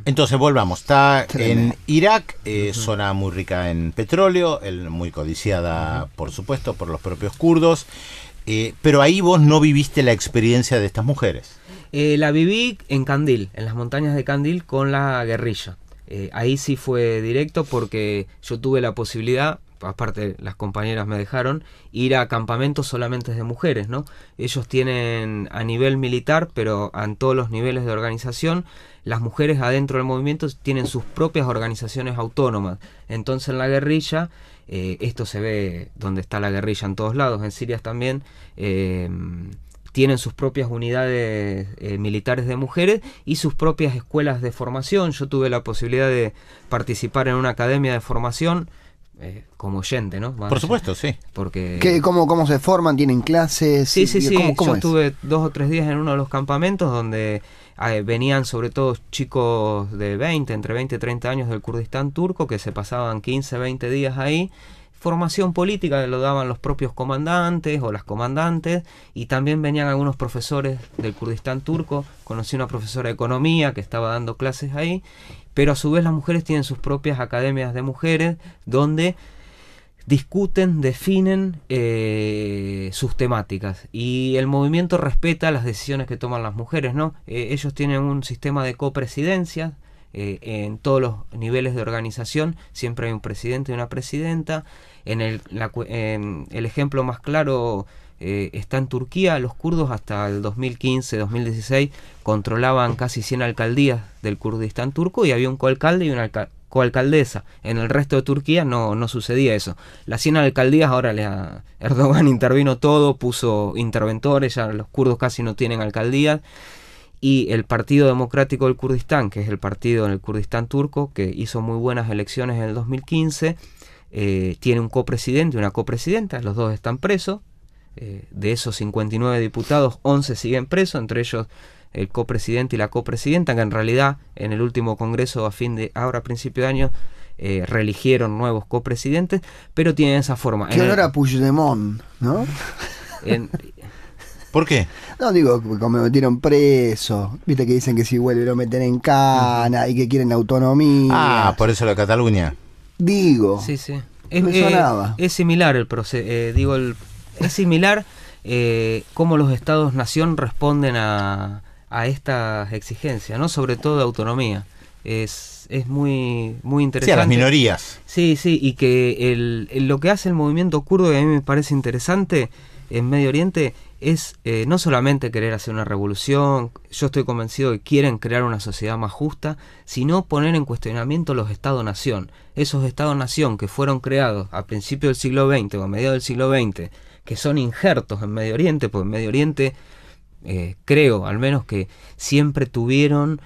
Entonces volvamos, está Tremendo. en Irak, zona muy rica en petróleo, muy codiciada por supuesto por los propios kurdos, pero ahí vos no viviste la experiencia de estas mujeres. La viví en Kandil, en las montañas de Kandil con la guerrilla. Ahí sí fue directo porque yo tuve la posibilidad, aparte las compañeras me dejaron, ir a campamentos solamente de mujeres, ¿no? Ellos tienen a nivel militar, pero en todos los niveles de organización, las mujeres adentro del movimiento tienen sus propias organizaciones autónomas. Entonces en la guerrilla, esto se ve donde está la guerrilla en todos lados, en Siria también, tienen sus propias unidades militares de mujeres y sus propias escuelas de formación. Yo tuve la posibilidad de participar en una academia de formación como oyente, ¿no? Por supuesto, sí. Porque... ¿Cómo se forman? ¿Tienen clases? Sí. ¿Cómo Yo es? estuve 2 o 3 días en uno de los campamentos donde venían sobre todo chicos de entre 20 y 30 años del Kurdistán turco que se pasaban 15, 20 días ahí. Formación política que lo daban los propios comandantes o las comandantes, y también venían algunos profesores del Kurdistán turco. Conocí una profesora de economía que estaba dando clases ahí, pero a su vez las mujeres tienen sus propias academias de mujeres donde discuten, definen sus temáticas, y el movimiento respeta las decisiones que toman las mujeres, ¿no? Ellos tienen un sistema de copresidencia. En todos los niveles de organización siempre hay un presidente y una presidenta. En el ejemplo más claro está en Turquía. Los kurdos hasta el 2015-2016 controlaban casi 100 alcaldías del Kurdistán turco y había un coalcalde y una coalcaldesa. En el resto de Turquía no sucedía eso. Las 100 alcaldías ahora Erdogan intervino todo, puso interventores, ya los kurdos casi no tienen alcaldías. Y el Partido Democrático del Kurdistán, que es el partido en el Kurdistán turco, que hizo muy buenas elecciones en el 2015, tiene un copresidente y una copresidenta, los dos están presos. De esos 59 diputados, 11 siguen presos, entre ellos el copresidente y la copresidenta, que en realidad en el último congreso a principio de año reeligieron nuevos copresidentes, pero tienen esa forma. Qué honor a Puigdemont, ¿no? ¿Por qué? No, digo, como me metieron preso, viste que dicen que si vuelve lo meten en cana y que quieren autonomía. Por eso la Cataluña. Digo, Sí. me sonaba. Es similar el proceso, es similar cómo los estados-nación responden a estas exigencias, ¿no? Sobre todo de autonomía. Es muy interesante. Sí, a las minorías. Sí, y que lo que hace el movimiento kurdo, que a mí me parece interesante en Medio Oriente, es no solamente querer hacer una revolución. Yo estoy convencido que quieren crear una sociedad más justa, sino poner en cuestionamiento los Estados-nación. Esos Estados-nación que fueron creados a principios del siglo XX o a mediados del siglo XX, que son injertos en Medio Oriente, porque en Medio Oriente creo al menos que siempre tuvieron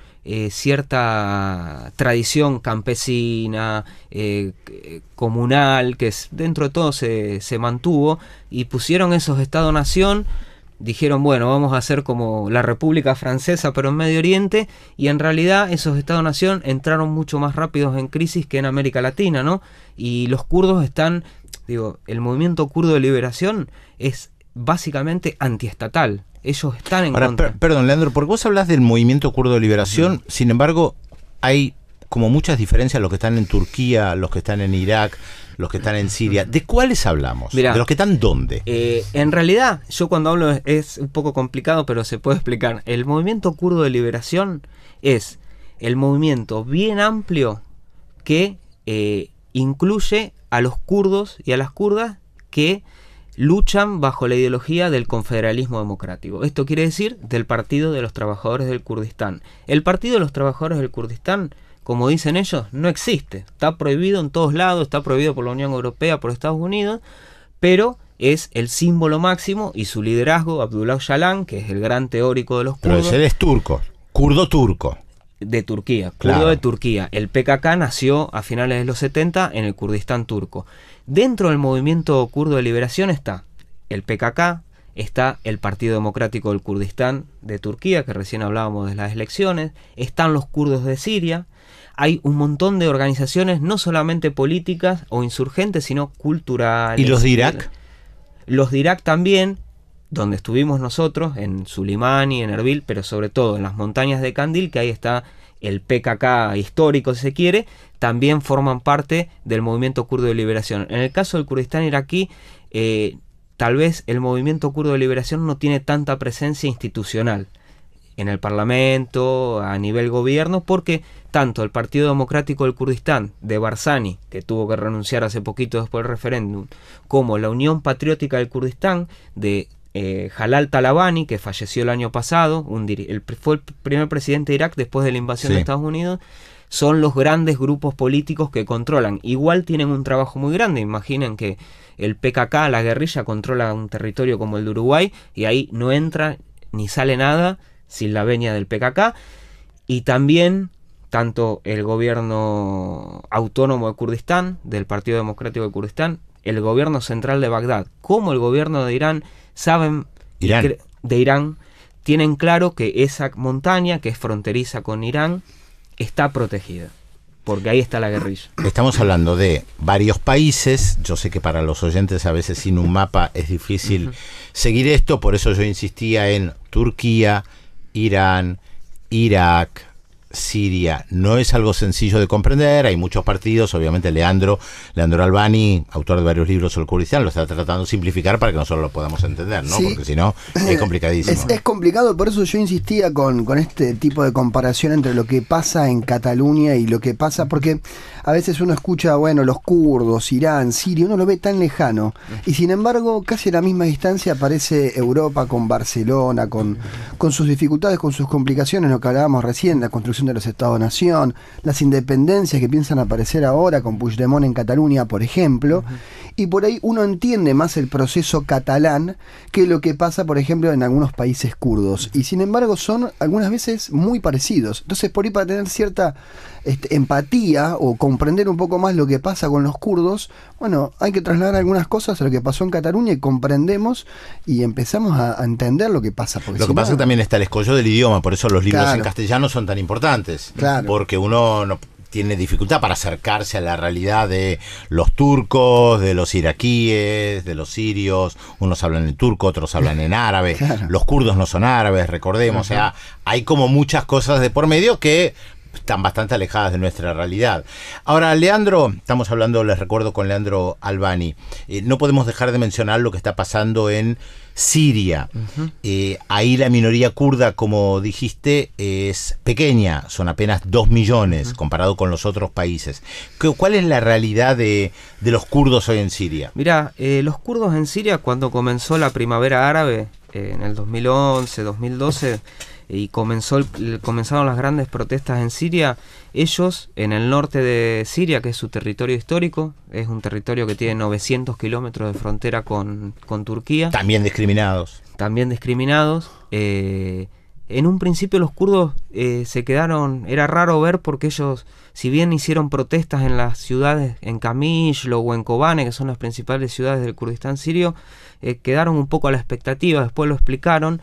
cierta tradición campesina, comunal, que dentro de todo se mantuvo, y pusieron esos Estado-nación dijeron, bueno, vamos a hacer como la República Francesa pero en Medio Oriente, y en realidad esos Estados-nación entraron mucho más rápidos en crisis que en América Latina, ¿no? Y los kurdos están, el movimiento kurdo de liberación es básicamente antiestatal. Ellos están en contra. Perdón, Leandro, porque vos hablas del movimiento kurdo de liberación, sin embargo, hay como muchas diferencias los que están en Turquía, los que están en Irak, los que están en Siria. ¿De cuáles hablamos? Mirá, ¿de los que están dónde? En realidad, yo cuando hablo es un poco complicado, pero se puede explicar. El movimiento kurdo de liberación es el movimiento bien amplio que incluye a los kurdos y a las kurdas que luchan bajo la ideología del confederalismo democrático. Esto quiere decir del Partido de los Trabajadores del Kurdistán. El Partido de los Trabajadores del Kurdistán, como dicen ellos, no existe. Está prohibido en todos lados, está prohibido por la Unión Europea, por Estados Unidos, pero es el símbolo máximo y su liderazgo, Abdullah Öcalan, que es el gran teórico de los kurdos. Pero él es turco, kurdo turco. De Turquía, claro. Kurdo de Turquía. El PKK nació a finales de los 70 en el Kurdistán turco. Dentro del movimiento kurdo de liberación está el PKK, está el Partido Democrático del Kurdistán de Turquía, que recién hablábamos de las elecciones, están los kurdos de Siria, hay un montón de organizaciones, no solamente políticas o insurgentes, sino culturales. ¿Y los de Irak? Los de Irak también, donde estuvimos nosotros, en Suleimani, en Erbil, pero sobre todo en las montañas de Kandil, que ahí está el PKK histórico, si se quiere, también forman parte del movimiento kurdo de liberación. En el caso del Kurdistán iraquí, tal vez el movimiento kurdo de liberación no tiene tanta presencia institucional en el parlamento, a nivel gobierno, porque tanto el Partido Democrático del Kurdistán de Barzani, que tuvo que renunciar hace poquito después del referéndum, como la Unión Patriótica del Kurdistán de Jalal Talabani, que falleció el año pasado, fue el primer presidente de Irak después de la invasión de Estados Unidos, son los grandes grupos políticos que controlan. Igual tienen un trabajo muy grande. Imaginen que el PKK, la guerrilla, controla un territorio como el de Uruguay y ahí no entra ni sale nada sin la venia del PKK. Y también tanto el gobierno autónomo de Kurdistán, del Partido Democrático de Kurdistán, el gobierno central de Bagdad, como el gobierno de Irán, saben de Irán, tienen claro que esa montaña, que es fronteriza con Irán, está protegida, porque ahí está la guerrilla. Estamos hablando de varios países. Yo sé que para los oyentes a veces sin un mapa es difícil seguir esto, por eso yo insistía en Turquía, Irán, Irak, Siria. No es algo sencillo de comprender, hay muchos partidos, obviamente Leandro Albani, autor de varios libros sobre el Kurdistán, lo está tratando de simplificar para que nosotros lo podamos entender, ¿no? Sí. Porque si no, es complicadísimo. Es complicado, por eso yo insistía con este tipo de comparación entre lo que pasa en Cataluña y lo que pasa, porque a veces uno escucha, bueno, los kurdos, Irán, Siria, uno lo ve tan lejano, y sin embargo, casi a la misma distancia aparece Europa con Barcelona, con sus dificultades, con sus complicaciones, lo que hablábamos recién, la construcción de los Estados-nación, las independencias que piensan aparecer ahora con Puigdemont en Cataluña, por ejemplo, y por ahí uno entiende más el proceso catalán que lo que pasa, por ejemplo, en algunos países kurdos, y sin embargo son algunas veces muy parecidos. Entonces, por ahí, para tener cierta empatía o comprender un poco más lo que pasa con los kurdos, bueno, hay que trasladar algunas cosas a lo que pasó en Cataluña y comprendemos y empezamos a entender lo que pasa. Lo que pasa es que también está el escollo del idioma, por eso los libros en castellano son tan importantes, porque uno no tiene dificultad para acercarse a la realidad de los turcos, de los iraquíes, de los sirios. Unos hablan en turco, otros hablan en árabe. Los kurdos no son árabes, recordemos. O sea, hay como muchas cosas de por medio que están bastante alejadas de nuestra realidad. Ahora, Leandro, estamos hablando, les recuerdo, con Leandro Albani. No podemos dejar de mencionar lo que está pasando en Siria. Ahí la minoría kurda, como dijiste, es pequeña, son apenas 2 millones comparado con los otros países. ¿Cuál es la realidad de los kurdos hoy en Siria? Mirá, los kurdos en Siria, cuando comenzó la primavera árabe, en el 2011, 2012, y comenzaron las grandes protestas en Siria, ellos en el norte de Siria, que es su territorio histórico, es un territorio que tiene 900 kilómetros de frontera con Turquía. También discriminados. en un principio los kurdos se quedaron, era raro ver porque ellos, si bien hicieron protestas en las ciudades, en Kamishlo o en Kobane, que son las principales ciudades del Kurdistán sirio, quedaron un poco a la expectativa, después lo explicaron,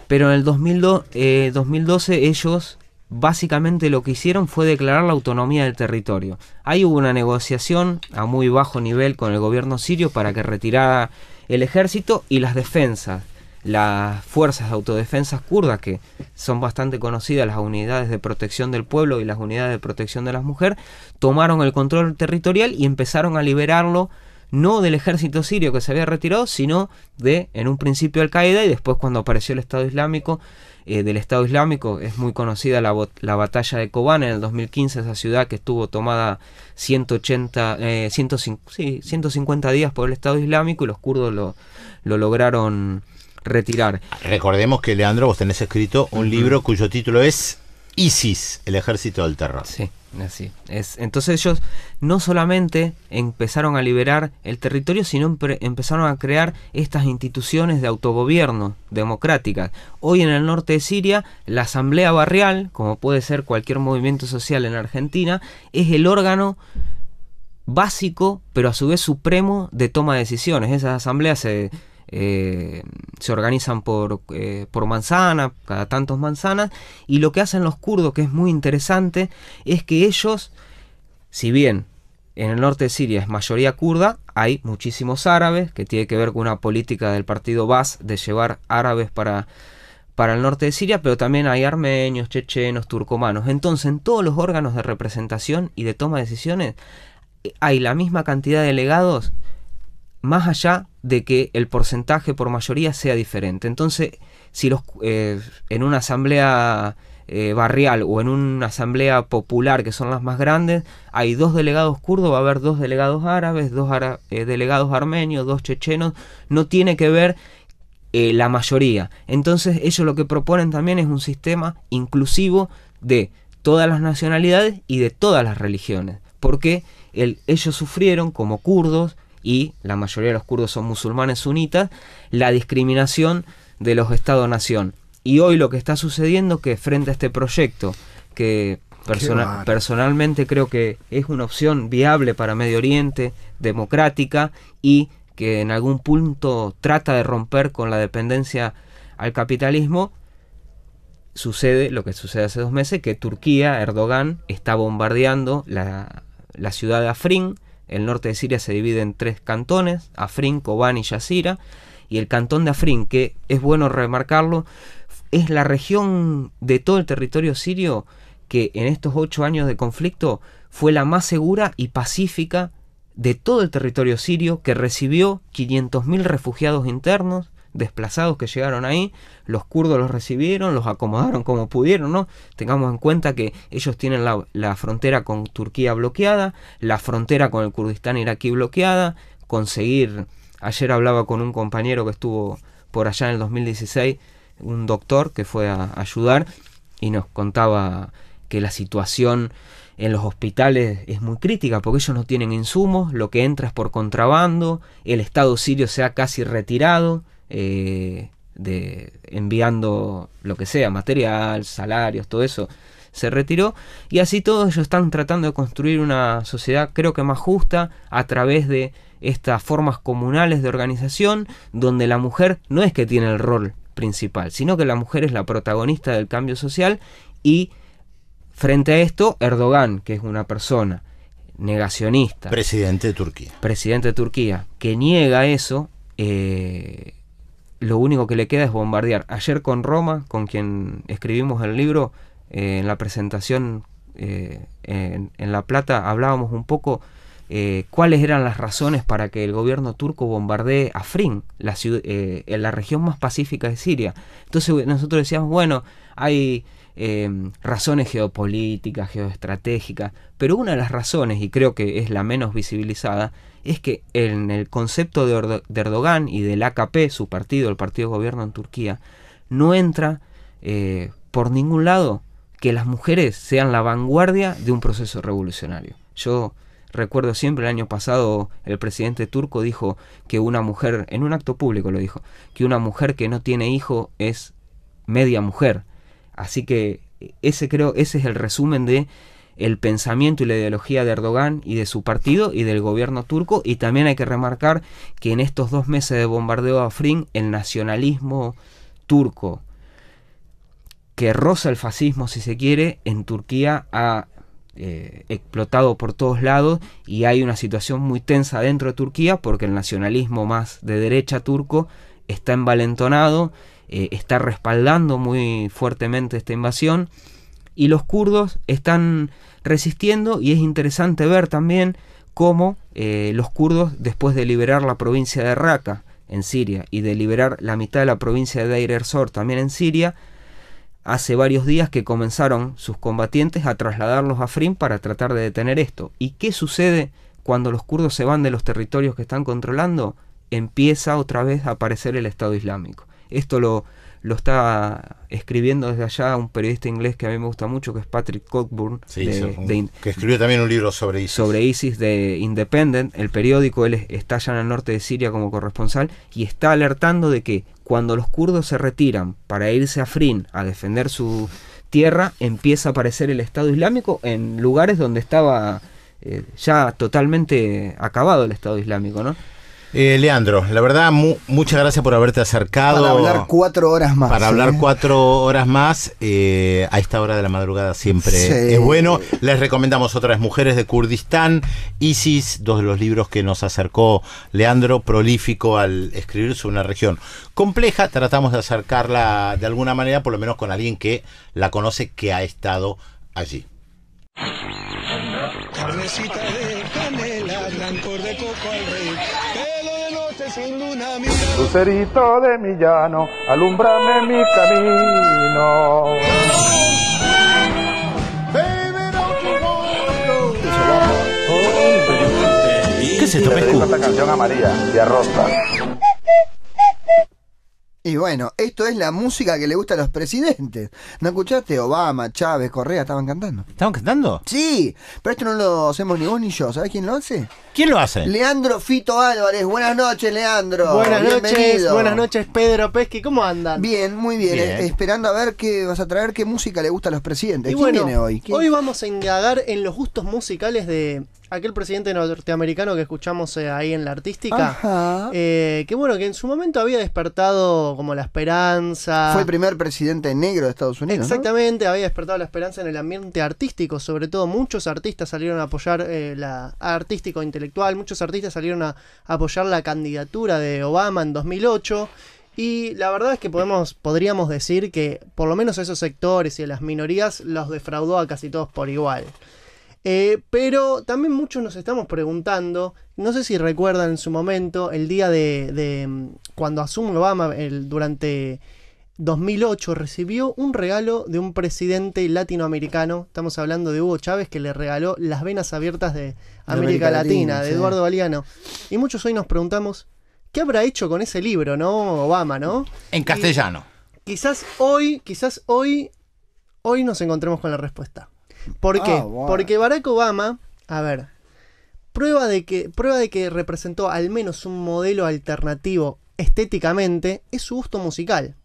pero en el 2012 ellos básicamente lo que hicieron fue declarar la autonomía del territorio. Ahí hubo una negociación a muy bajo nivel con el gobierno sirio para que retirara el ejército, y las defensas, las fuerzas de autodefensas kurdas, que son bastante conocidas, las unidades de protección del pueblo y las unidades de protección de las mujeres, tomaron el control territorial y empezaron a liberarlo, no del ejército sirio que se había retirado, sino de, en un principio, Al-Qaeda, y después, cuando apareció el Estado Islámico, del Estado Islámico. Es muy conocida la batalla de Kobane en el 2015, esa ciudad que estuvo tomada 150 días por el Estado Islámico, y los kurdos lo lograron retirar. Recordemos que, Leandro, vos tenés escrito un libro cuyo título es ISIS, el ejército del terror. Sí, así es. Entonces ellos no solamente empezaron a liberar el territorio, sino empezaron a crear estas instituciones de autogobierno democráticas. Hoy en el norte de Siria, la asamblea barrial, como puede ser cualquier movimiento social en Argentina, es el órgano básico, pero a su vez supremo, de toma de decisiones. Esas asambleas se organizan por manzana, cada tantos manzanas, y lo que hacen los kurdos, que es muy interesante, es que ellos, si bien en el norte de Siria es mayoría kurda, hay muchísimos árabes, que tiene que ver con una política del partido Baas de llevar árabes para el norte de Siria, pero también hay armenios, chechenos, turcomanos. Entonces, en todos los órganos de representación y de toma de decisiones hay la misma cantidad de delegados, más allá de que el porcentaje por mayoría sea diferente. Entonces, si en una asamblea barrial o en una asamblea popular, que son las más grandes, hay 2 delegados kurdos, va a haber 2 delegados árabes, 2 delegados armenios, 2 chechenos, no tiene que ver la mayoría. Entonces ellos lo que proponen también es un sistema inclusivo de todas las nacionalidades y de todas las religiones, porque ellos sufrieron como kurdos, y la mayoría de los kurdos son musulmanes sunitas, la discriminación de los Estados-nación. Y hoy lo que está sucediendo es que, frente a este proyecto, que personalmente creo que es una opción viable para Medio Oriente, democrática, y que en algún punto trata de romper con la dependencia al capitalismo, sucede lo que sucede hace 2 meses, que Turquía, Erdogan, está bombardeando la ciudad de Afrin. El norte de Siria se divide en 3 cantones, Afrin, Kobane y Yazira, y el cantón de Afrin, que es bueno remarcarlo, es la región de todo el territorio sirio que en estos 8 años de conflicto fue la más segura y pacífica de todo el territorio sirio, que recibió 500.000 refugiados internos, desplazados que llegaron ahí. Los kurdos los recibieron, los acomodaron como pudieron, ¿no? Tengamos en cuenta que ellos tienen la frontera con Turquía bloqueada, la frontera con el Kurdistán iraquí bloqueada. Ayer hablaba con un compañero que estuvo por allá en el 2016, un doctor que fue a ayudar, y nos contaba que la situación en los hospitales es muy crítica, porque ellos no tienen insumos, lo que entra es por contrabando, el Estado sirio se ha casi retirado, enviando lo que sea, material, salarios, todo eso se retiró, y así todos ellos están tratando de construir una sociedad, creo que más justa, a través de estas formas comunales de organización, donde la mujer no es que tiene el rol principal, sino que la mujer es la protagonista del cambio social. Y frente a esto, Erdogan, que es una persona negacionista, presidente de Turquía, que niega eso, lo único que le queda es bombardear. Ayer con Roma, con quien escribimos el libro, en la presentación en La Plata, hablábamos un poco cuáles eran las razones para que el gobierno turco bombardee Afrin, en la región más pacífica de Siria. Entonces nosotros decíamos, bueno, hay razones geopolíticas, geoestratégicas, pero una de las razones, y creo que es la menos visibilizada, es que en el concepto de Erdogan y del AKP, su partido, el partido de gobierno en Turquía, no entra por ningún lado que las mujeres sean la vanguardia de un proceso revolucionario. Yo recuerdo siempre, el año pasado el presidente turco dijo que una mujer, en un acto público lo dijo, que una mujer que no tiene hijo es media mujer. Así que ese es el resumen de el pensamiento y la ideología de Erdogan y de su partido y del gobierno turco. Y también hay que remarcar que en estos 2 meses de bombardeo a Afrin, el nacionalismo turco, que roza el fascismo si se quiere, en Turquía ha explotado por todos lados, y hay una situación muy tensa dentro de Turquía porque el nacionalismo más de derecha turco está envalentonado, está respaldando muy fuertemente esta invasión, y los kurdos están resistiendo. Y es interesante ver también cómo los kurdos, después de liberar la provincia de Raqqa en Siria y de liberar la mitad de la provincia de Deir ez-Zor también en Siria, hace varios días que comenzaron sus combatientes a trasladarlos a Afrin para tratar de detener esto. ¿Y qué sucede cuando los kurdos se van de los territorios que están controlando? Empieza otra vez a aparecer el Estado Islámico. Esto lo está escribiendo desde allá un periodista inglés que a mí me gusta mucho, que es Patrick Cockburn, Sí, que escribió también un libro sobre ISIS. Sobre ISIS, de Independent, el periódico. Él está allá en el norte de Siria como corresponsal, y está alertando de que cuando los kurdos se retiran para irse a Afrin a defender su tierra, empieza a aparecer el Estado Islámico en lugares donde estaba ya totalmente acabado el Estado Islámico, ¿no? Leandro, la verdad, muchas gracias por haberte acercado. Para hablar 4 horas más. Para hablar 4 horas más, a esta hora de la madrugada siempre Sí. es bueno. Les recomendamos otra vez Mujeres de Kurdistán, ISIS, 2 de los libros que nos acercó Leandro, prolífico al escribir sobre una región compleja. Tratamos de acercarla de alguna manera, por lo menos con alguien que la conoce, que ha estado allí. Carnecita de canela, blancor de coco al rey, pelo de noche sin luna, mira. Lucerito de mi llano, alumbrame mi camino. ¿Qué es esto, Le dedico Pescu? esta canción a María y a Rosa. Y bueno, esto es la música que le gusta a los presidentes. ¿No escuchaste? Obama, Chávez, Correa estaban cantando. ¿Estaban cantando? Sí, pero esto no lo hacemos ni vos ni yo. ¿Sabés quién lo hace? ¿Quién lo hace? Leandro Fito Álvarez. Buenas noches, Leandro. Buenas noches, Pedro Pesqui, ¿cómo andan? Bien, muy bien. Bien. Esperando a ver qué vas a traer, qué música le gusta a los presidentes. Y ¿Quién bueno, viene hoy? ¿Quién? hoy vamos a indagar en los gustos musicales de aquel presidente norteamericano que escuchamos ahí en la artística. Ajá. Que bueno, que en su momento había despertado como la esperanza. Fue el primer presidente negro de Estados Unidos, ¿no? Exactamente, había despertado la esperanza en el ambiente artístico, sobre todo muchos artistas salieron a apoyar la artístico intelectual, muchos artistas salieron a apoyar la candidatura de Obama en 2008, y la verdad es que podríamos decir que por lo menos a esos sectores y a las minorías los defraudó a casi todos por igual. Pero también muchos nos estamos preguntando, no sé si recuerdan en su momento, el día de cuando asume Obama, durante 2008, recibió un regalo de un presidente latinoamericano. Estamos hablando de Hugo Chávez, que le regaló Las venas abiertas de América Latina, de sí. Eduardo Galeano. Y muchos hoy nos preguntamos, ¿qué habrá hecho con ese libro, no? Obama, ¿no? En castellano. Quizás hoy nos encontremos con la respuesta. ¿Por qué? Bueno. Porque Barack Obama, a ver, prueba de que representó al menos un modelo alternativo estéticamente es su gusto musical.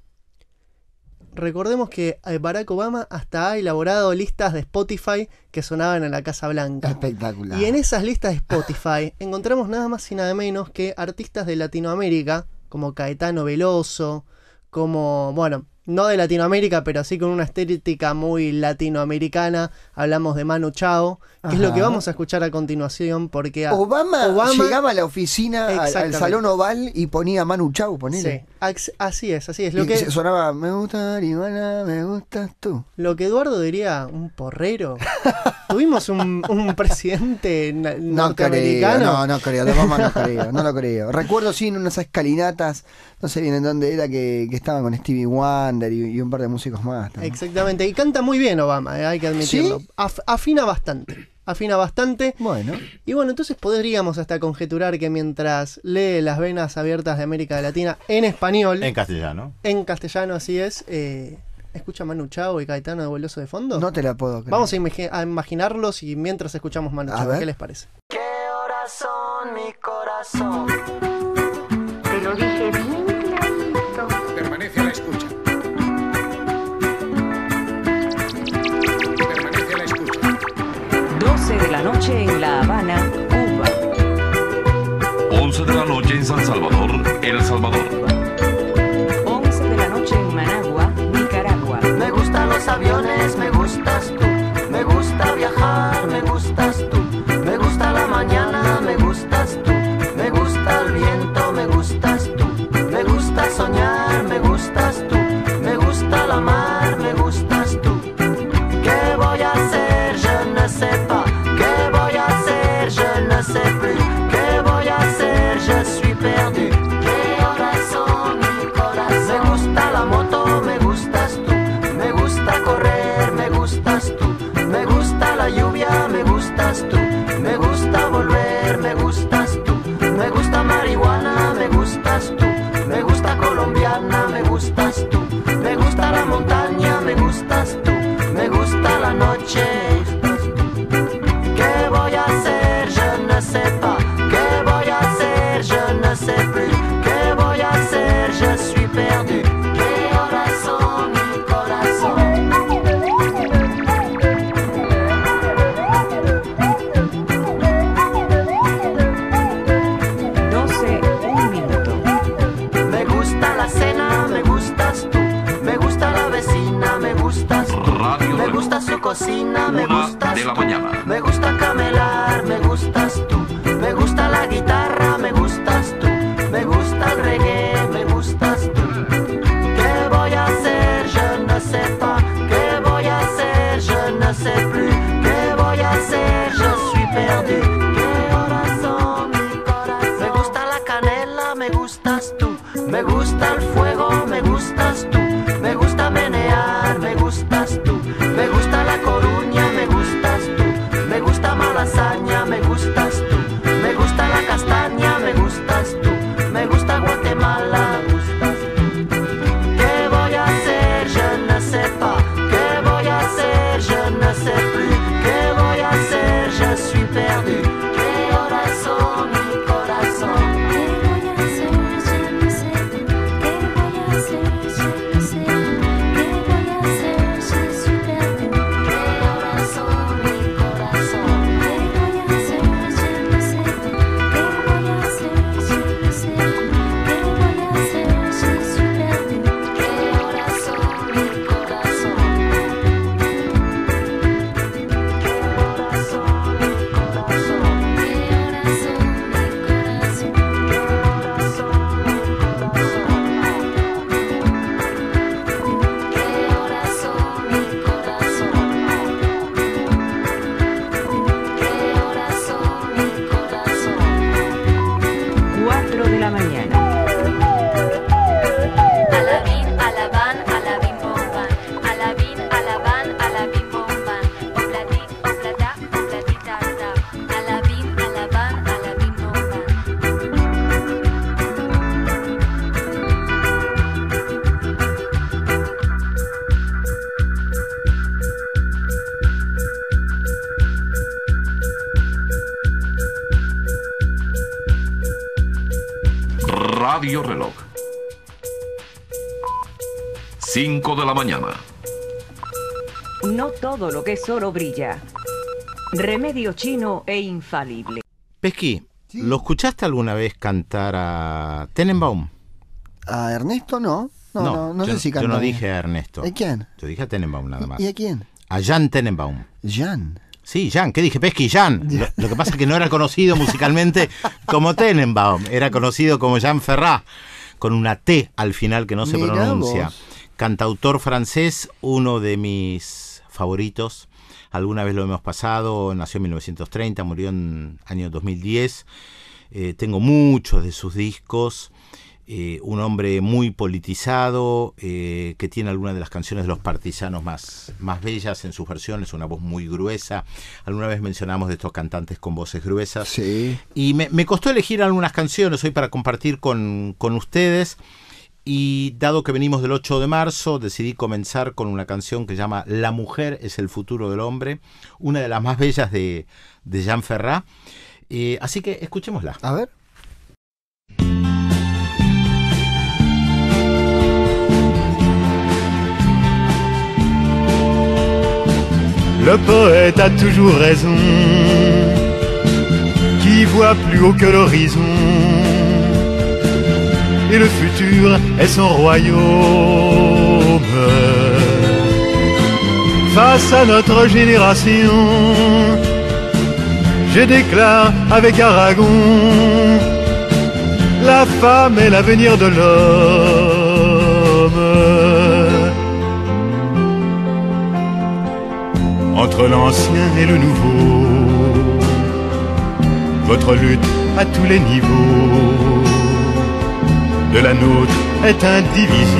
Recordemos que Barack Obama hasta ha elaborado listas de Spotify que sonaban en la Casa Blanca. Espectacular. Y en esas listas de Spotify encontramos nada más y nada menos que artistas de Latinoamérica, como Caetano Veloso, como, bueno, no de Latinoamérica, pero sí con una estética muy latinoamericana. Hablamos de Manu Chao, que es lo que Ajá. vamos a escuchar a continuación, porque Obama llegaba a la oficina, al Exactamente. salón oval, y ponía Manu Chao, ponele. Sí, así es. Y se sonaba, me gusta marihuana, me gustas tú. Lo que Eduardo diría, un porrero. Tuvimos un presidente norteamericano. No creo, de Obama no lo creo. Recuerdo sí en unas escalinatas, no sé bien en dónde era, que estaban con Stevie Wonder y un par de músicos más también. Exactamente, y canta muy bien Obama, hay que admitirlo. ¿Sí? Afina bastante. Bueno. Y bueno, entonces podríamos hasta conjeturar que mientras lee Las venas abiertas de América Latina en español, En castellano. en castellano así es, escucha Manu Chao y Caetano de Veloso de fondo. No te la puedo creer. Vamos a imaginarlos y mientras escuchamos Manu A Chao, ver. ¿qué les parece? ¿Qué horas son, mi corazón? Te lo dije bien clarito. Permanece a la escucha. Salvador. 11 de la noche en Managua, Nicaragua. Me gustan los aviones, me gustas tú. Me gusta viajar, me gustas tú. Me gusta la mañana, me gustas tú. Me gusta el viento, me gustas tú. Me gusta soñar, me gustas tú. Me gusta la mar, me gustas tú. ¿Qué voy a hacer? Je ne sais pas. ¿Qué voy a hacer? Je ne sais plus. ¿Qué voy a hacer? Je suis perdu. ¿Qué horas son, mi corazón? Me gusta la moto, me gustas tú. Me gusta correr, me gustas tú. Me gusta la lluvia, me gustas tú. Me gusta volver, me gustas tú. Me gusta marihuana, me gustas tú. Me gusta colombiana, me gustas tú. Me gusta la montaña, me gustas tú. Me gusta la noche. ¿Qué voy a hacer? Je ne sais pas. ¿Qué voy a hacer? Je ne sais plus. ¿Qué voy a hacer? Je suis perdu. ¿Qué horas son, mi corazón? 12, 1 minuto. Me gusta la cena, me gustas tú. Me gusta la vecina, me gustas tú. Radio Me Reloj. gusta su cocina, me 1 gustas de la tú. mañana. Me gusta camelar, me gustas tú. Me gusta la guitarra, me gustas tú. Me gusta el reggae, me gustas tú. ¿Qué voy a hacer? Je ne sais pas. ¿Qué voy a hacer? Je ne sais plus. ¿Qué voy a hacer? Je suis perdu. ¿Qué horas son, mi corazón? Me gusta la canela, me gustas tú. Me gusta el fuego, me gustas tú. Me gusta menear, me gustas tú. Me gusta la Coruña, me gustas tú. Me gusta Malasaña, me gustas tú. Me gusta la castaña, me gustas tú. Me gusta Guatemala, me gustas tú. ¿Qué voy a hacer? Je ne sais pas. ¿Qué voy a hacer? Je ne sais plus. ¿Qué voy a hacer? Je suis perdu. ¿Qué horas son, mi corazón? ¿Qué voy a hacer? Je ne sais plus. ¿Qué voy a hacer? Je ne sais plus. ¿Qué voy a hacer? Je suis perdu. ¿Qué horas son, mi corazón? ¿Qué voy a hacer? Je ne sais plus. ¿Qué voy a hacer? Je ne sais plus. ¿Qué voy a hacer? Je suis perdu. ¿Qué horas son, mi corazón? ¿Qué horas son, mi corazón? ¿Qué horas son, mi corazón? ¿Qué horas son, mi corazón? ¿Qué horas son, mi corazón? ¿Qué horas son, mi corazón? 4 de la mañana. Alabín, alabán, alabín, bomban. Alabín, alabán, alabín, bomban. Obladi, oblada, obladita, ta. Alabín, alabán, alabín, bomban. Radio Reloj. 5 de la mañana. No todo lo que es oro brilla. Remedio chino e infalible. Pesqui, ¿lo escuchaste alguna vez cantar a Tenenbaum? ¿A Ernesto no? No yo, sé si canta. yo no dije a Ernesto. ¿A quién? Yo dije a Tenenbaum nada más. ¿Y a quién? A Jan Tenenbaum. Jan. Sí, Jan, ¿qué dije? Pesqui, Jan. Lo que pasa es que no era conocido musicalmente como Tenenbaum, era conocido como Jean Ferrat, con una T al final que no se Mirá pronuncia. vos. Cantautor francés, uno de mis favoritos. Alguna vez lo hemos pasado, nació en 1930, murió en año 2010. Tengo muchos de sus discos. Un hombre muy politizado, que tiene algunas de las canciones de los partisanos más bellas en sus versiones, una voz muy gruesa. Alguna vez mencionamos de estos cantantes con voces gruesas. Sí. Y me costó elegir algunas canciones hoy para compartir con ustedes. Y dado que venimos del 8 de marzo, decidí comenzar con una canción que se llama La mujer es el futuro del hombre, una de las más bellas de Jean Ferrat. Así que escuchémosla. A ver. Le poète a toujours raison, qui voit plus haut que l'horizon, et le futur est son royaume. Face à notre génération, je déclare avec Aragon, la femme est l'avenir de l'homme. Entre l'ancien et le nouveau, votre lutte à tous les niveaux de la nôtre est indivisible.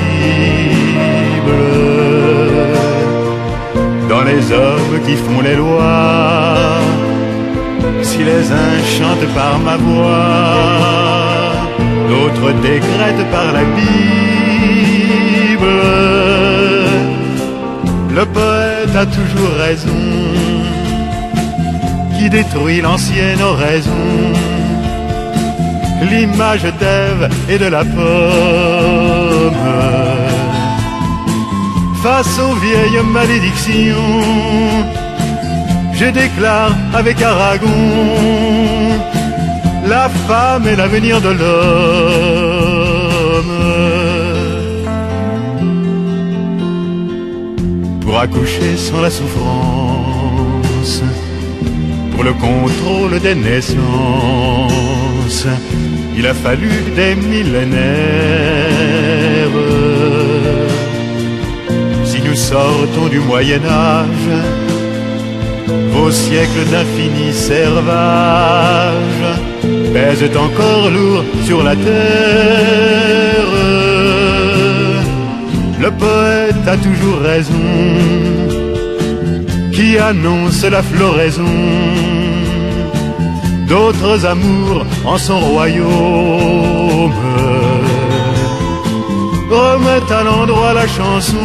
Dans les hommes qui font les lois, si les uns chantent par ma voix, d'autres décrètent par la Bible. Le poète a toujours raison, qui détruit l'ancienne oraison, l'image d'Ève et de la pomme. Face aux vieilles malédictions, je déclare avec Aragon, la femme est l'avenir de l'homme. Pour accoucher sans la souffrance, pour le contrôle des naissances, il a fallu des millénaires. Si nous sortons du Moyen-Âge, vos siècles d'infini servage pèsent encore lourd sur la terre. Le poète a toujours raison, qui annonce la floraison d'autres amours en son royaume. Remettent à l'endroit la chanson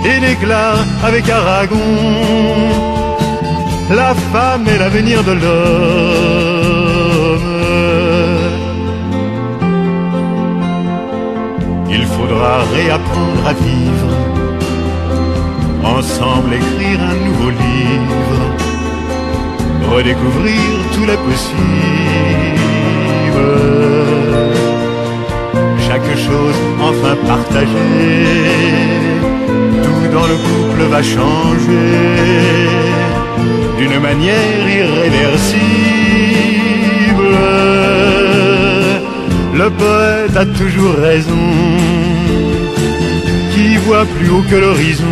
et déclare avec Aragon, la femme est l'avenir de l'homme. Il faudra réapprendre à vivre, ensemble écrire un nouveau livre, redécouvrir tous les possibles. Chaque chose enfin partagée, tout dans le couple va changer d'une manière irréversible. Le poète a toujours raison, qui voit plus haut que l'horizon,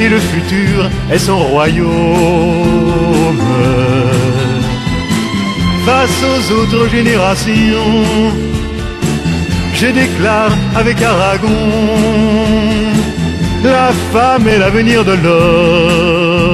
et le futur est son royaume. Face aux autres générations, je déclare avec Aragon, la femme est l'avenir de l'homme.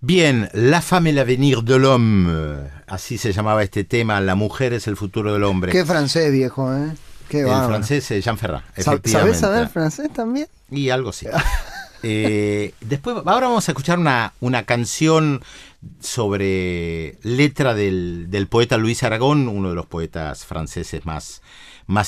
Bien, La femme et l'avenir de l'homme, así se llamaba este tema, La mujer es el futuro del hombre. Qué francés, viejo, ¿eh? Qué El bárbaro. francés es Jean Ferrat, efectivamente. ¿Sabés saber francés también? Y algo sí. Después, ahora vamos a escuchar una canción sobre letra del poeta Luis Aragón, uno de los poetas franceses más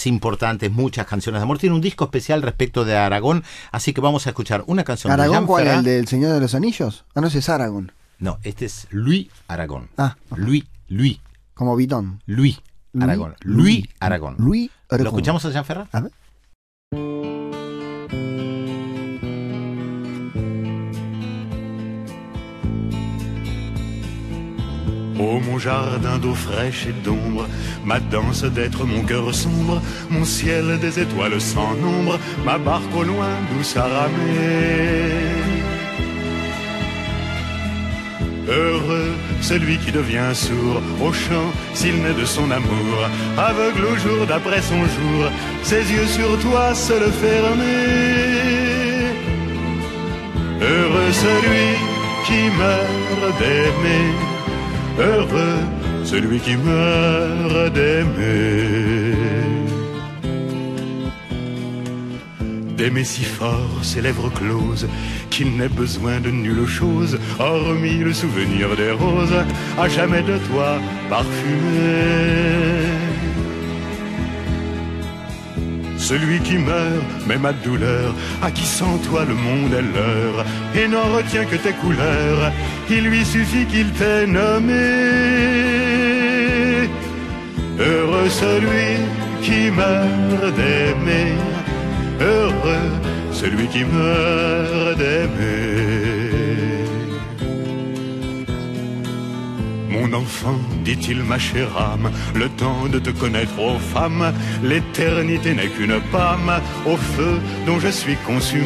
importantes, muchas canciones de amor. Tiene un disco especial respecto de Aragón, así que vamos a escuchar una canción de ¿Aragón Jean cuál? Ferrat. ¿El del Señor de los Anillos? Ah, no, ese es Aragón. No, este es Louis Aragón. Ah, Louis. Como Bidón. Louis Aragón. Louis Aragón. Louis Aragón. ¿Lo escuchamos a Jean Ferrat? A ver. Oh mon jardin d'eau fraîche et d'ombre, ma danse d'être, mon cœur sombre, mon ciel des étoiles sans nombre, ma barque au loin douce à ramer. Heureux celui qui devient sourd au chant s'il naît de son amour, aveugle au jour d'après son jour, ses yeux sur toi se le fermer. Heureux celui qui meurt d'aimer, heureux celui qui meurt d'aimer. d'aimer si fort ses lèvres closes, qu'il n'ait besoin de nulle chose, hormis le souvenir des roses, à jamais de toi parfumé. Celui qui meurt, même à douleur, à qui sans toi le monde est leur, et n'en retient que tes couleurs, il lui suffit qu'il t'ait nommé. Heureux celui qui meurt d'aimer, heureux celui qui meurt d'aimer. Mon enfant, dit-il ma chère âme, le temps de te connaître, ô femme, l'éternité n'est qu'une pâme au feu dont je suis consumé.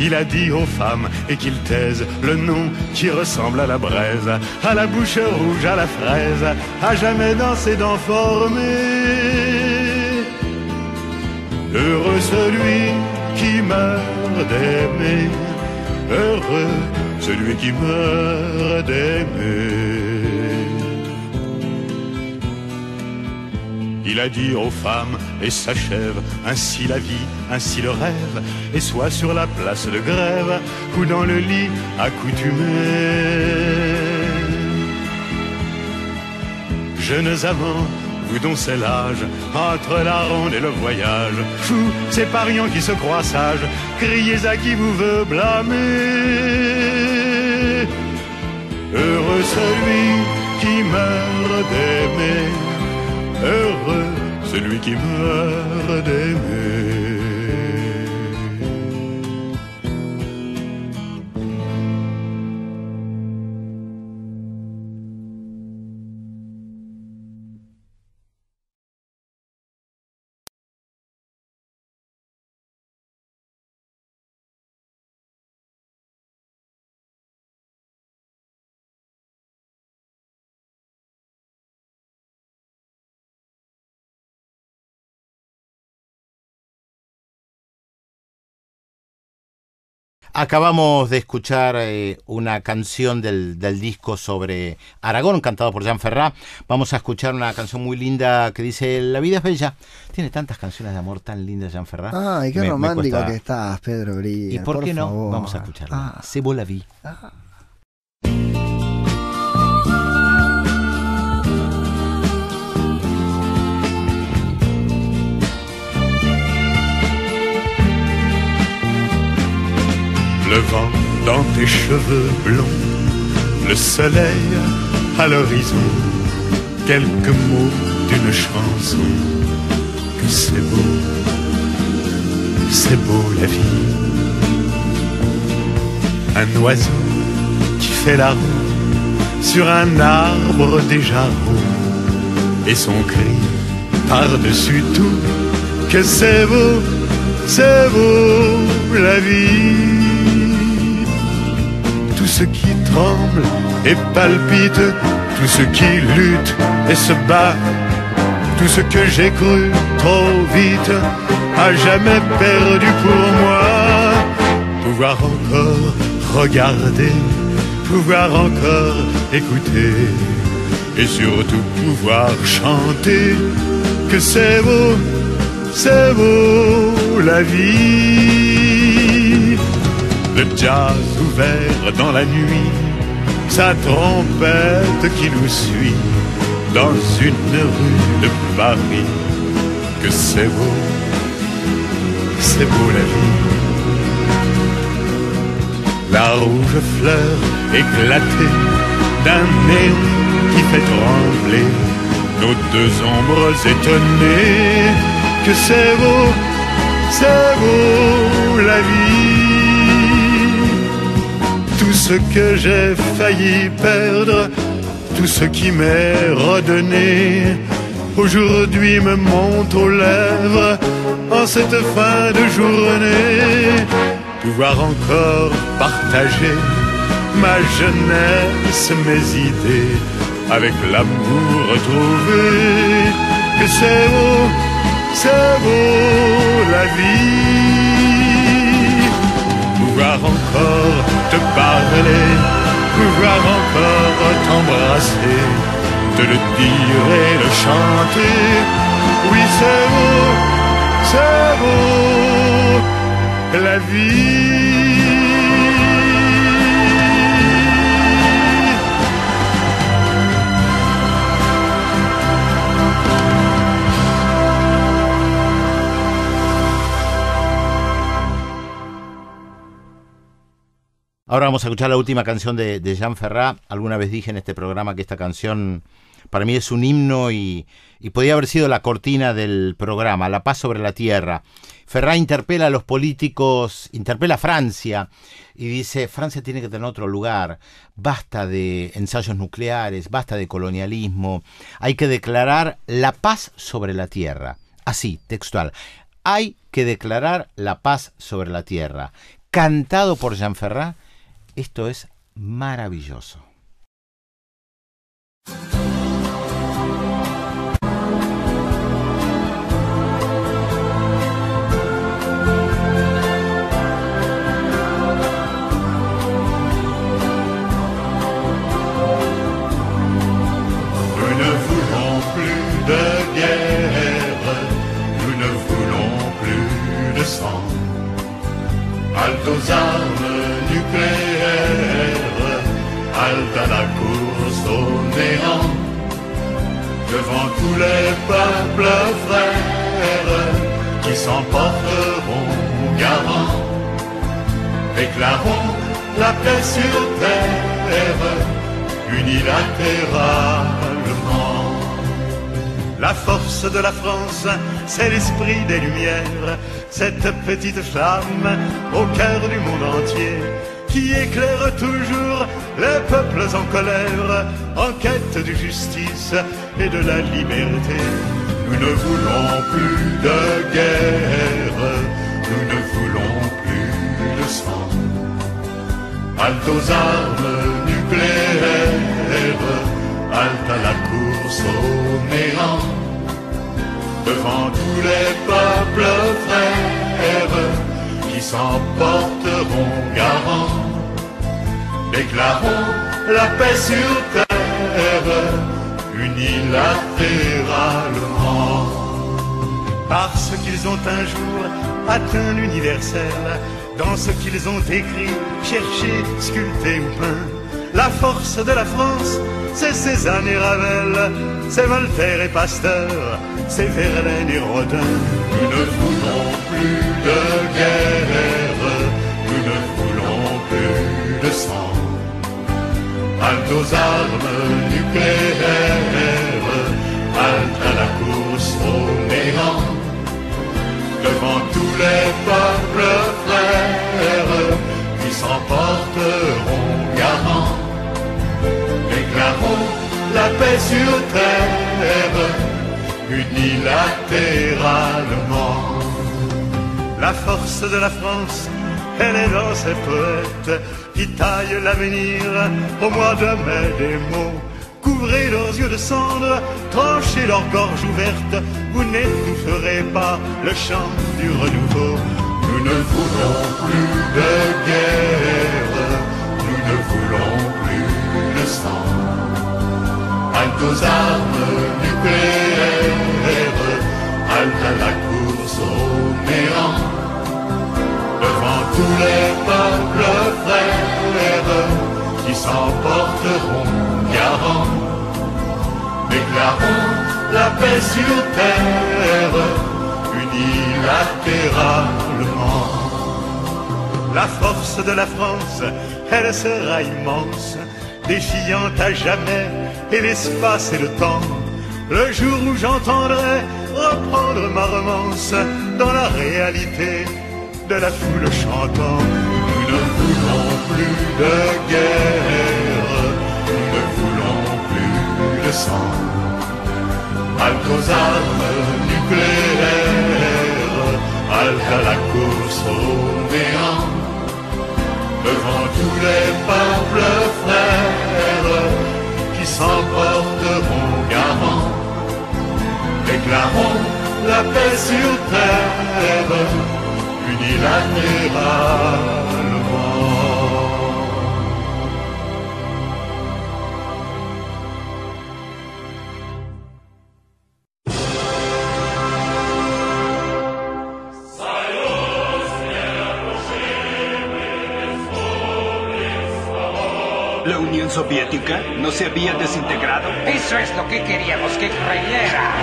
Il a dit aux femmes et qu'ils taisent le nom qui ressemble à la braise, à la bouche rouge, à la fraise, à jamais dans ses dents formées. Heureux celui qui meurt d'aimer, heureux celui qui meurt d'aimer. Il a dit aux femmes, et s'achève ainsi la vie, ainsi le rêve, et soit sur la place de grève ou dans le lit accoutumé. Jeunes amants, vous dont c'est l'âge, entre la ronde et le voyage, fous, ces pariants qui se croient sages, criez à qui vous veut blâmer. Heureux celui qui meurt d'aimer, heureux celui qui meurt d'aimer. Acabamos de escuchar una canción del disco sobre Aragón, cantado por Jean Ferrat. Vamos a escuchar una canción muy linda que dice La vida es bella. Tiene tantas canciones de amor tan lindas, Jean Ferrat. Ay, qué romántico que estás, Pedro Brillas. ¿Y por qué no? favor. Vamos a escucharla. C'est beau la vie. Le vent dans tes cheveux blonds, le soleil à l'horizon, quelques mots d'une chanson, que c'est beau la vie. Un oiseau qui fait la roue sur un arbre déjà roux, et son cri par-dessus tout, que c'est beau la vie. Tout ce qui tremble et palpite, tout ce qui lutte et se bat, tout ce que j'ai cru trop vite, à jamais perdu pour moi. Pouvoir encore regarder, pouvoir encore écouter, et surtout pouvoir chanter, que c'est beau la vie. Le jazz ouvert dans la nuit, sa trompette qui nous suit dans une rue de Paris, que c'est beau la vie. La rouge fleur éclatée d'un néon qui fait trembler nos deux ombres étonnées, que c'est beau la vie. Tout ce que j'ai failli perdre, tout ce qui m'est redonné, aujourd'hui me monte aux lèvres en cette fin de journée. Pouvoir encore partager ma jeunesse, mes idées, avec l'amour retrouvé, que c'est beau la vie. Pouvoir encore te parler, pouvoir encore t'embrasser, te le dire et le chanter, Oui, c'est beau, la vie. Ahora vamos a escuchar la última canción de Jean Ferrat. Alguna vez dije en este programa que esta canción para mí es un himno y podía haber sido la cortina del programa, La paz sobre la tierra. Ferrat interpela a los políticos, interpela a Francia y dice, Francia tiene que tener otro lugar, basta de ensayos nucleares, basta de colonialismo, hay que declarar la paz sobre la tierra. Así, textual, hay que declarar la paz sobre la tierra. Cantado por Jean Ferrat. Esto es maravilloso. Nous ne voulons plus de guerre, nous ne voulons plus de sang. Halte aux armes nucléaires, halte à la course au néant. Devant tous les peuples frères qui s'emporteront garants, déclarons la paix sur terre, unilatéralement. La force de la France, c'est l'esprit des Lumières, cette petite flamme au cœur du monde entier, qui éclaire toujours les peuples en colère, en quête de justice et de la liberté. Nous ne voulons plus de guerre, nous ne voulons plus de sang. Halte aux armes nucléaires, halte à la course au néant. Devant tous les peuples frères qui s'emporteront garants, déclarons la paix sur terre, unilatéralement. Parce qu'ils ont un jour atteint l'universel, dans ce qu'ils ont écrit, cherché, sculpté ou peint. La force de la France, c'est Cézanne et Ravel, c'est Voltaire et Pasteur, c'est Verlaine et Rodin. Nous ne voulons plus de guerre, nous ne voulons plus de sang. Halte aux armes nucléaires, halte à la course au néant. Devant tous les peuples frères qui s'emporteront garants, déclarons la paix sur terre, unilatéralement. La force de la France, elle est dans ses poètes qui taillent l'avenir au mois de mai des mots. Couvrez leurs yeux de cendre, tranchez leur gorge ouverte, vous n'étoufferez pas le chant du renouveau. Nous ne voulons plus de guerre, nous ne voulons plus de sang. Halte aux armes nucléaires, halte à la course au néant. Devant tous les peuples frères qui s'emporteront garants, déclarons la paix sur terre, unilatéralement. La force de la France, elle sera immense, défiant à jamais et l'espace et le temps. Le jour où j'entendrai reprendre ma romance dans la réalité de la foule chantant. Nous ne voulons plus de guerre, nous ne voulons plus de sang. Halte aux armes nucléaires, halte à la course au néant. Devant tous les peuples frères qui s'emporteront garants, déclarons la paix sur terre, unilatéralement. ¿La Unión Soviética no se había desintegrado? Eso es lo que queríamos que creyera.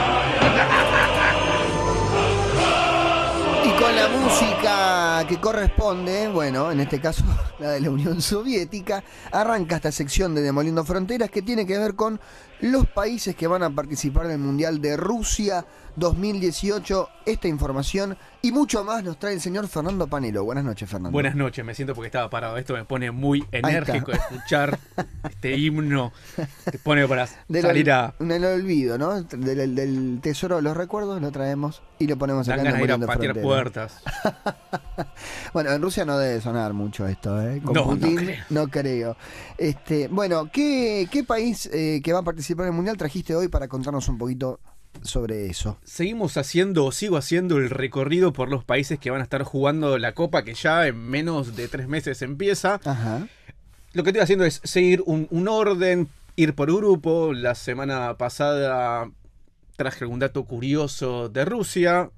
Y con la música que corresponde, bueno, en este caso la de la Unión Soviética, arranca esta sección de Demoliendo Fronteras que tiene que ver con los países que van a participar del Mundial de Rusia 2018. Esta información y mucho más nos trae el señor Fernando Panelo. Buenas noches, Fernando. Buenas noches, me siento porque estaba parado. Esto me pone muy enérgico escuchar este himno. Te pone para salir a... En el olvido, ¿no? Del tesoro de los recuerdos lo traemos y lo ponemos acá. Dan ganas de ir a patear puertas. Bueno, en Rusia no debe sonar mucho esto, ¿eh? Con No, Putin no creo. Bueno, ¿qué país que va a participar en el Mundial trajiste hoy para contarnos un poquito sobre eso? Sigo haciendo el recorrido por los países que van a estar jugando la Copa, que ya en menos de 3 meses empieza. Ajá. Lo que estoy haciendo es seguir un orden, ir por grupo. La semana pasada traje algún dato curioso de Rusia.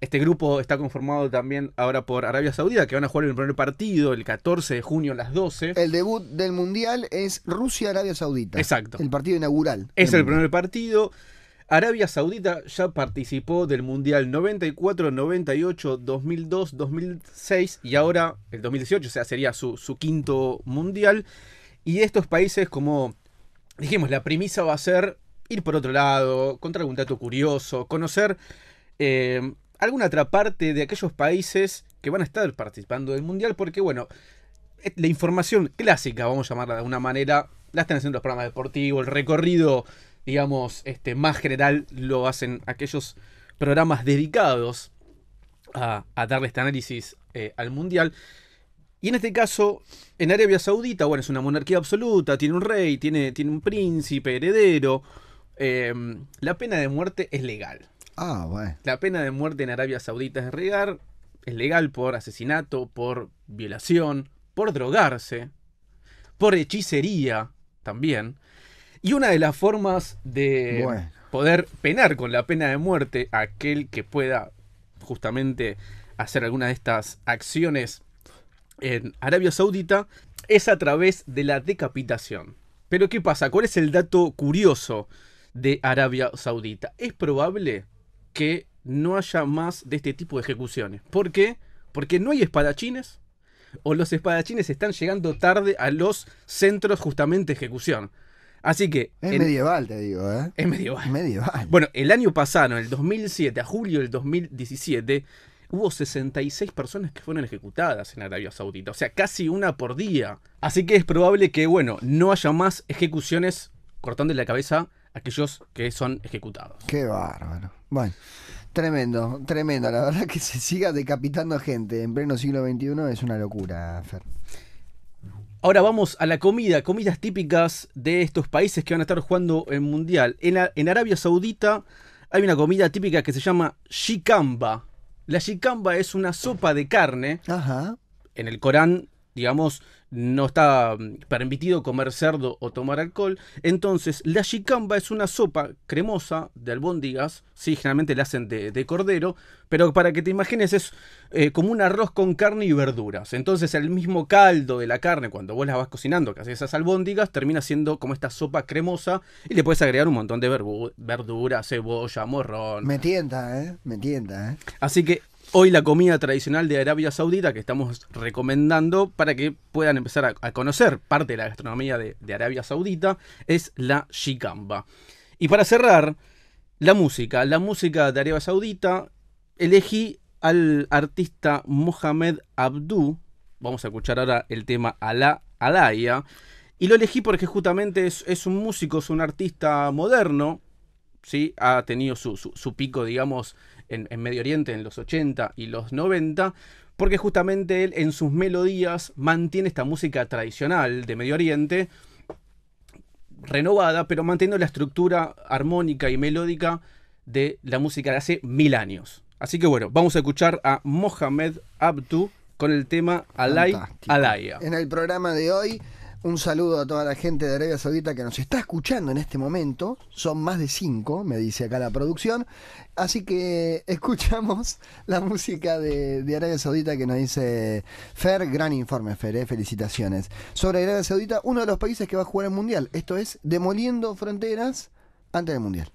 Este grupo está conformado también ahora por Arabia Saudita, que van a jugar el primer partido el 14 de junio a las 12. El debut del Mundial es Rusia-Arabia Saudita. Exacto. El partido inaugural. Es el primer partido. Arabia Saudita ya participó del Mundial 94, 98, 2002, 2006 y ahora el 2018, o sea, sería su quinto Mundial. Y estos países, como dijimos, la premisa va a ser ir por otro lado, contar algún dato curioso, conocer alguna otra parte de aquellos países que van a estar participando del Mundial, porque bueno, la información clásica, vamos a llamarla de alguna manera, la están haciendo los programas deportivos, el recorrido, digamos, más general lo hacen aquellos programas dedicados a darle este análisis al Mundial. Y en este caso, en Arabia Saudita, bueno, es una monarquía absoluta, tiene un rey, tiene un príncipe, heredero. La pena de muerte es legal. Ah, bueno. La pena de muerte en Arabia Saudita es legal por asesinato, por violación, por drogarse, por hechicería también. Y una de las formas de poder penar con la pena de muerte a aquel que pueda justamente hacer alguna de estas acciones en Arabia Saudita es a través de la decapitación. Pero ¿qué pasa? ¿Cuál es el dato curioso de Arabia Saudita? Es probable que no haya más de este tipo de ejecuciones. ¿Por qué? Porque no hay espadachines o los espadachines están llegando tarde a los centros justamente de ejecución. Así que... Es medieval, te digo, ¿eh? Es medieval. Medieval. Bueno, el año pasado, en el 2007, a julio del 2017, hubo 66 personas que fueron ejecutadas en Arabia Saudita. O sea, casi una por día. Así que es probable que, bueno, no haya más ejecuciones cortando la cabeza a aquellos que son ejecutados. Qué bárbaro. Bueno, tremendo, tremendo. La verdad que se siga decapitando gente en pleno siglo XXI es una locura, Fer. Ahora vamos a la comida, comidas típicas de estos países que van a estar jugando en Mundial. En Arabia Saudita hay una comida típica que se llama shikamba. La shikamba es una sopa de carne. Ajá. En el Corán, digamos, no está permitido comer cerdo o tomar alcohol. Entonces, la shikamba es una sopa cremosa de albóndigas. Sí, generalmente la hacen de cordero. Pero para que te imagines, es como un arroz con carne y verduras. Entonces, el mismo caldo de la carne, cuando vos la vas cocinando, que haces esas albóndigas, termina siendo como esta sopa cremosa. Y le puedes agregar un montón de verduras, cebolla, morrón. Me tienta, ¿eh? Me tienta, ¿eh? Así que hoy la comida tradicional de Arabia Saudita que estamos recomendando para que puedan empezar a conocer parte de la gastronomía de Arabia Saudita es la shikamba. Y para cerrar, la música de Arabia Saudita, elegí al artista Mohamed Abdu. Vamos a escuchar ahora el tema Alaya. Y lo elegí porque justamente es un músico, es un artista moderno. ¿Sí? Ha tenido su pico, digamos, en Medio Oriente en los 80 y los 90, porque justamente él en sus melodías mantiene esta música tradicional de Medio Oriente, renovada, pero manteniendo la estructura armónica y melódica de la música de hace 1000 años. Así que bueno, vamos a escuchar a Mohamed Abdu con el tema Alaya. En el programa de hoy Un saludo a toda la gente de Arabia Saudita que nos está escuchando en este momento. Son más de 5, me dice acá la producción. Así que escuchamos la música de Arabia Saudita que nos dice Fer. Gran informe, Fer, felicitaciones. Sobre Arabia Saudita, uno de los países que va a jugar el Mundial. Esto es demoliendo fronteras antes del Mundial.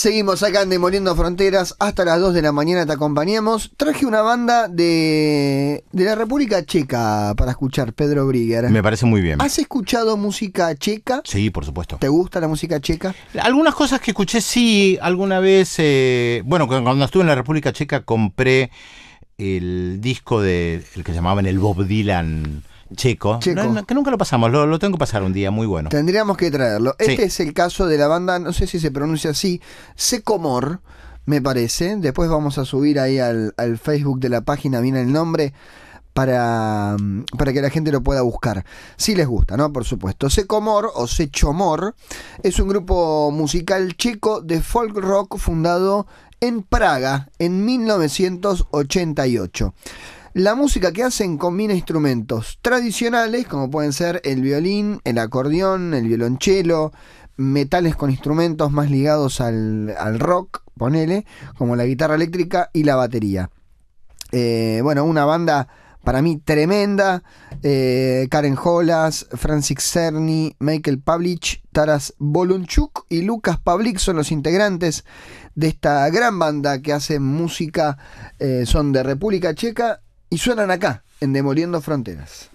Seguimos acá en Demoliendo Fronteras hasta las 2 de la mañana, te acompañamos. Traje una banda de la República Checa para escuchar, Pedro Brigger. Me parece muy bien. ¿Has escuchado música checa? Sí, por supuesto. ¿Te gusta la música checa? Algunas cosas que escuché, sí. Alguna vez, bueno, cuando estuve en la República Checa compré el disco de el que llamaban el Bob Dylan checo. No, que nunca lo pasamos, lo tengo que pasar un día, muy bueno. Tendríamos que traerlo. Sí. Este es el caso de la banda, no sé si se pronuncia así, Secomor, me parece. Después vamos a subir ahí al Facebook de la página bien el nombre para que la gente lo pueda buscar. Si les gusta, ¿no? Por supuesto. Secomor o Sechomor es un grupo musical checo de folk rock fundado en Praga en 1988. La música que hacen combina instrumentos tradicionales, como pueden ser el violín, el acordeón, el violonchelo, metales con instrumentos más ligados al rock, ponele, como la guitarra eléctrica y la batería. Bueno, una banda para mí tremenda. Karen Holas, Francis Cerny, Michael Pavlich, Taras Bolunchuk y Lucas Pavlik son los integrantes de esta gran banda que hace música, son de República Checa y suenan acá, en Demoliendo Fronteras.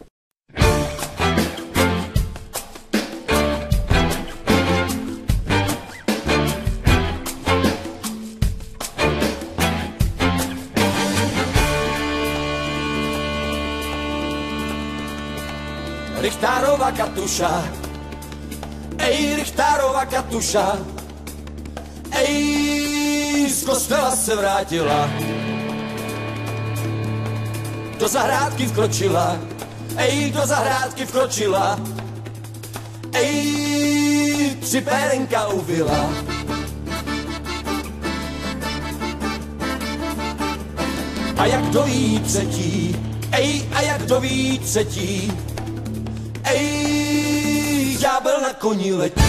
Richterova Katuša, ej Richterova Katuša, ej z kostela se vrátila, do zahrádky vkročila, ej do zahrádky vkročila, ej tři pérenka uvila. A jak dojí třetí, ej a jak dojí třetí, ej, ďábel na koni letí.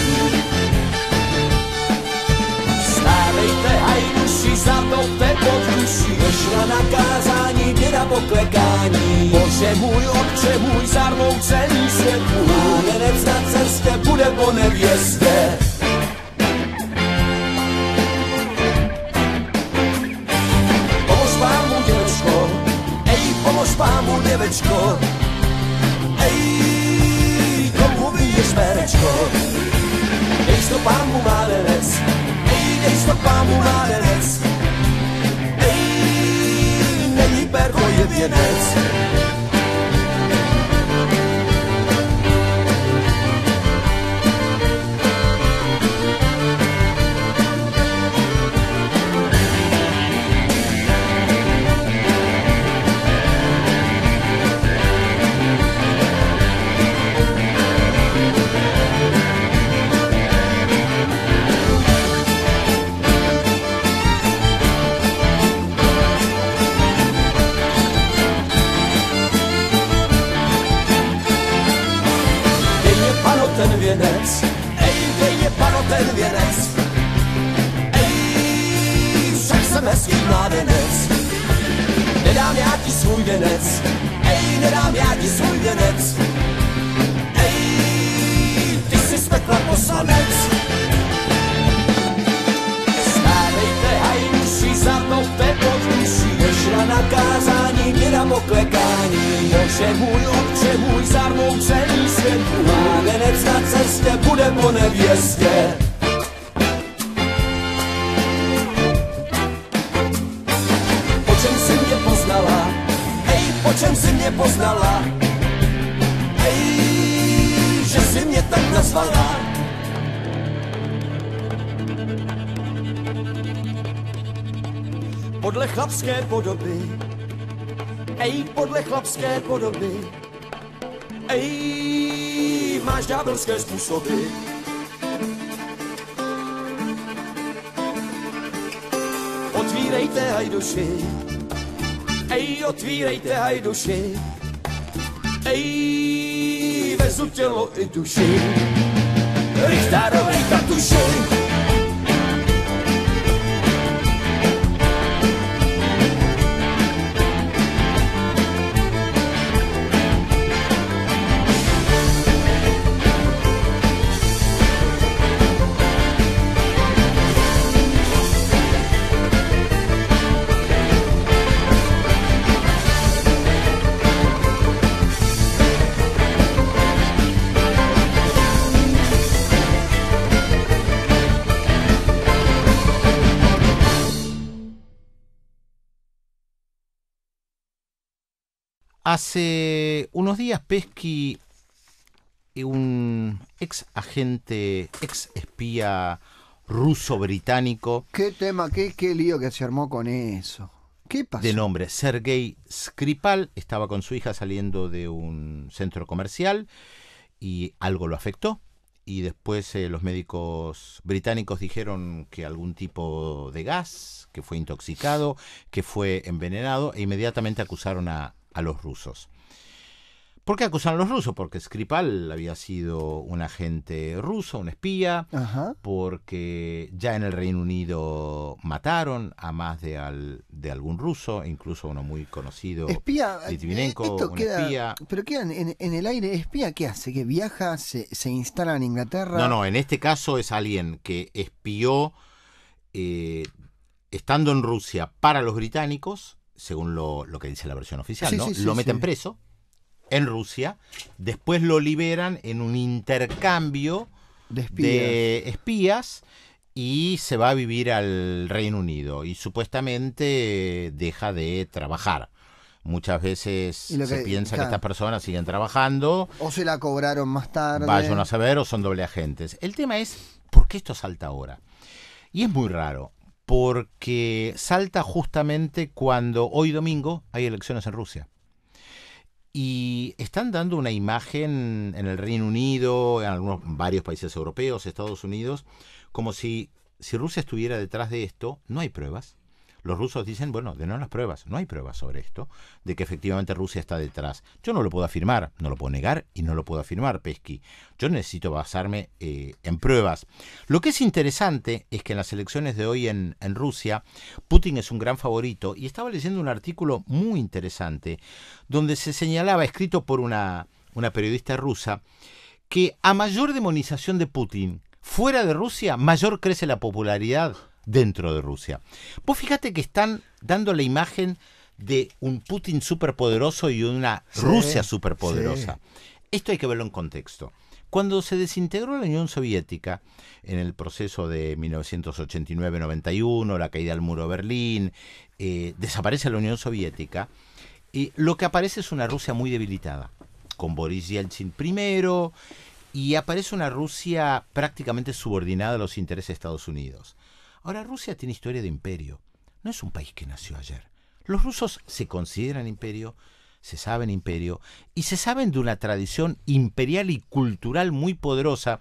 Stávejte, hajduši, zatopte pod duši, došla na kázání, děda poklekání. Bože můj, otče můj, zarmoucený svět můj, mládenec na cestě bude po nevěstě. Pomož pámu, děvečko, ej, pomož pámu, děvečko, ej, Šperečko, dej stopám mu mládenec, dej stopám mu mládenec, není perko, je věnec. Ten věnec, dej mě pano ten věnec, však jsem hezký mládenec, nedám já ti svůj věnec, nedám já ti svůj věnec, ty jsi z pekla poslanec. Stávejte, hajduši, zatopte pod duši, došla na kázání, děda poklekání. Bože můj, otče můj, zarmoucený svět, mládenec na cestě bude po nevěstě. Po čem jsi mě poznala, po čem jsi mě poznala, že jsi mě tak nazvala. Podle chlapské podoby, podle chlapské podoby, máš ďábelské způsoby. Otvírejte hajduši, otvírejte hajduši, vezu tělo i duši, Richterovej Katuši. Hace unos días Pesky, un ex agente, ex espía ruso-británico. ¿Qué tema, qué lío que se armó con eso? ¿Qué pasó? De nombre Sergei Skripal, estaba con su hija saliendo de un centro comercial y algo lo afectó. Y después los médicos británicos dijeron que algún tipo de gas, que fue intoxicado, que fue envenenado, e inmediatamente acusaron a los rusos. ¿Por qué acusaron a los rusos? Porque Skripal había sido un agente ruso, un espía, porque ya en el Reino Unido mataron a más de algún ruso, incluso uno muy conocido, espía, Litvinenko, un espía. Pero queda en el aire. ¿Espía qué hace? ¿Que viaja, se instala en Inglaterra? No, en este caso es alguien que espió estando en Rusia para los británicos, según lo que dice la versión oficial, ¿no? Lo meten preso en Rusia, después lo liberan en un intercambio de espías y se va a vivir al Reino Unido y supuestamente deja de trabajar. Muchas veces se piensa que estas personas siguen trabajando. O se la cobraron más tarde. Vayan a saber, o son doble agentes. El tema es, ¿por qué esto salta ahora? Y es muy raro, porque salta justamente cuando hoy domingo hay elecciones en Rusia. Y están dando una imagen en el Reino Unido, en varios países europeos, Estados Unidos, como si Rusia estuviera detrás de esto. No hay pruebas. Los rusos dicen, bueno, denos las pruebas. No hay pruebas sobre esto, de que efectivamente Rusia está detrás. Yo no lo puedo afirmar, no lo puedo negar y no lo puedo afirmar, Pesky. Yo necesito basarme en pruebas. Lo que es interesante es que en las elecciones de hoy en Rusia, Putin es un gran favorito. Y estaba leyendo un artículo muy interesante donde se señalaba, escrito por una periodista rusa, que a mayor demonización de Putin fuera de Rusia, mayor crece la popularidad dentro de Rusia. Vos fíjate que están dando la imagen de un Putin superpoderoso y una Rusia superpoderosa. Esto hay que verlo en contexto. Cuando se desintegró la Unión Soviética, en el proceso de 1989-91, la caída del muro de Berlín, desaparece la Unión Soviética, y lo que aparece es una Rusia muy debilitada, con Boris Yeltsin primero, y aparece una Rusia prácticamente subordinada a los intereses de Estados Unidos. Ahora, Rusia tiene historia de imperio. No es un país que nació ayer. Los rusos se consideran imperio, se saben imperio, y se saben de una tradición imperial y cultural muy poderosa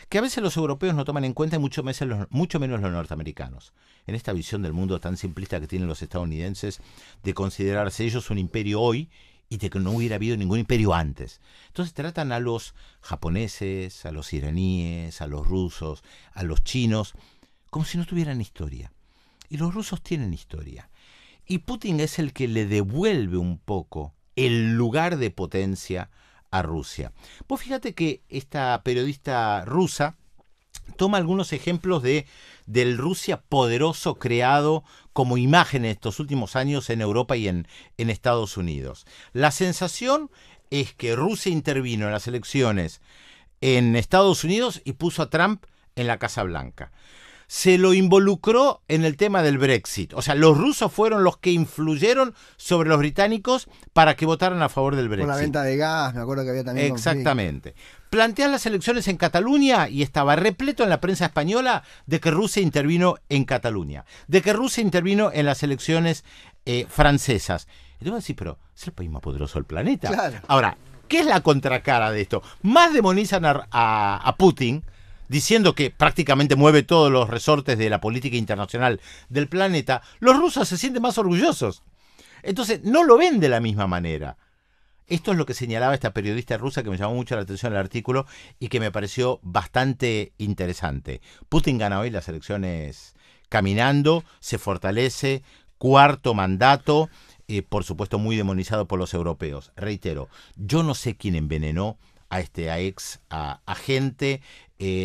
que a veces los europeos no toman en cuenta y mucho menos los norteamericanos. En esta visión del mundo tan simplista que tienen los estadounidenses de considerarse ellos un imperio hoy y de que no hubiera habido ningún imperio antes. Entonces tratan a los japoneses, a los iraníes, a los rusos, a los chinos, como si no tuvieran historia. Y los rusos tienen historia. Y Putin es el que le devuelve un poco el lugar de potencia a Rusia. Vos fíjate que esta periodista rusa toma algunos ejemplos del Rusia poderoso creado como imagen en estos últimos años en Europa y en Estados Unidos. La sensación es que Rusia intervino en las elecciones en Estados Unidos y puso a Trump en la Casa Blanca. Se lo involucró en el tema del Brexit. O sea, los rusos fueron los que influyeron sobre los británicos para que votaran a favor del Brexit. Por la venta de gas, me acuerdo que había también... Exactamente. Plantean las elecciones en Cataluña y estaba repleto en la prensa española de que Rusia intervino en Cataluña, de que Rusia intervino en las elecciones francesas. Y te voy a decir, pero es el país más poderoso del planeta. Claro. Ahora, ¿qué es la contracara de esto? Más demonizan a Putin, diciendo que prácticamente mueve todos los resortes de la política internacional del planeta. Los rusos se sienten más orgullosos. Entonces, no lo ven de la misma manera. Esto es lo que señalaba esta periodista rusa, que me llamó mucho la atención el artículo y que me pareció bastante interesante. Putin gana hoy las elecciones caminando, se fortalece, cuarto mandato, por supuesto muy demonizado por los europeos. Reitero, yo no sé quién envenenó a este ex agente,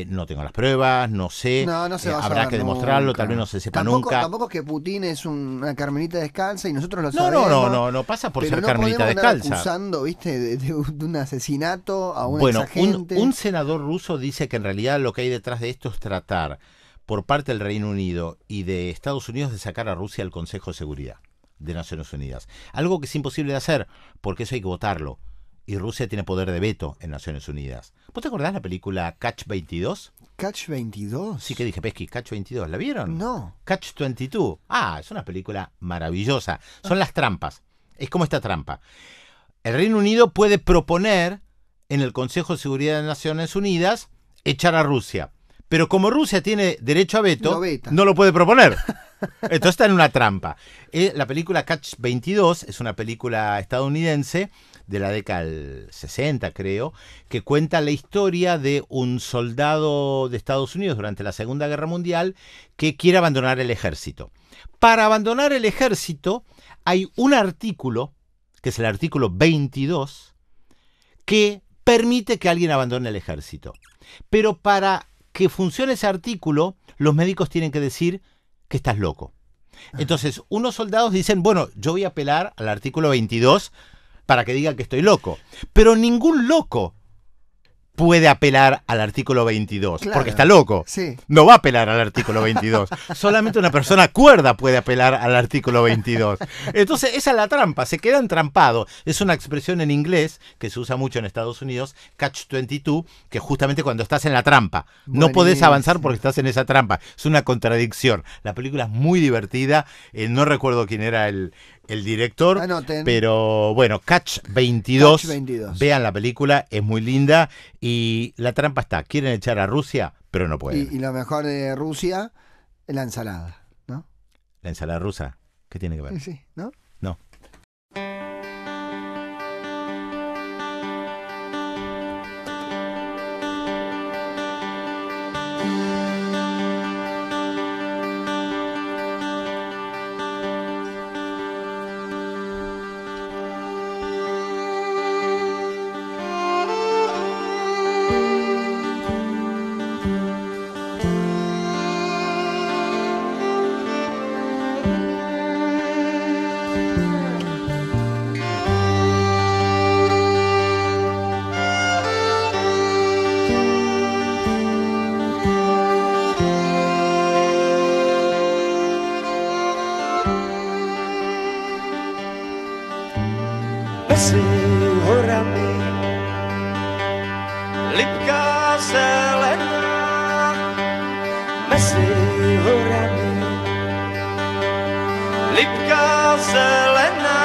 no tengo las pruebas, no sé, no se va a habrá saber que demostrarlo, nunca. tal vez no se sepa Tampoco, nunca. Tampoco es que Putin es una carmelita descalza y nosotros lo sabemos. No pasa por pero ser no carmelita podemos andar descalza. acusando, ¿viste? De un asesinato a un Bueno, exagente. un senador ruso dice que en realidad lo que hay detrás de esto es tratar por parte del Reino Unido y de Estados Unidos de sacar a Rusia al Consejo de Seguridad de Naciones Unidas. Algo que es imposible de hacer, porque eso hay que votarlo. y Rusia tiene poder de veto en Naciones Unidas. ¿Vos te acordás la película Catch 22? ¿Catch 22? Sí, que dije, Pesky, Catch 22. ¿La vieron? No. Catch 22. Ah, es una película maravillosa. Son las trampas. Es como esta trampa. El Reino Unido puede proponer en el Consejo de Seguridad de Naciones Unidas echar a Rusia. Pero como Rusia tiene derecho a veto, no lo puede proponer. Entonces está en una trampa. La película Catch 22 es una película estadounidense de la década del 60, creo, que cuenta la historia de un soldado de Estados Unidos durante la Segunda Guerra Mundial que quiere abandonar el ejército. Para abandonar el ejército hay un artículo, que es el artículo 22, que permite que alguien abandone el ejército. Pero para que funcione ese artículo, los médicos tienen que decir que estás loco. Entonces, unos soldados dicen, bueno, yo voy a apelar al artículo 22 para que digan que estoy loco. Pero ningún loco puede apelar al artículo 22, Claro, porque está loco. sí. No va a apelar al artículo 22. Solamente una persona cuerda puede apelar al artículo 22. Entonces, esa es la trampa, se queda entrampado. Es una expresión en inglés que se usa mucho en Estados Unidos, Catch 22, que justamente cuando estás en la trampa. No podés avanzar porque estás en esa trampa. Es una contradicción. La película es muy divertida. No recuerdo quién era el director, pero bueno, Catch 22, Catch 22. Vean la película, es muy linda y la trampa está, quieren echar a Rusia, pero no pueden. Y lo mejor de Rusia es la ensalada, ¿no? La ensalada rusa, ¿qué tiene que ver? Sí, ¿no? No. Mezi horami lipká zelená, mezi horami lipká zelená.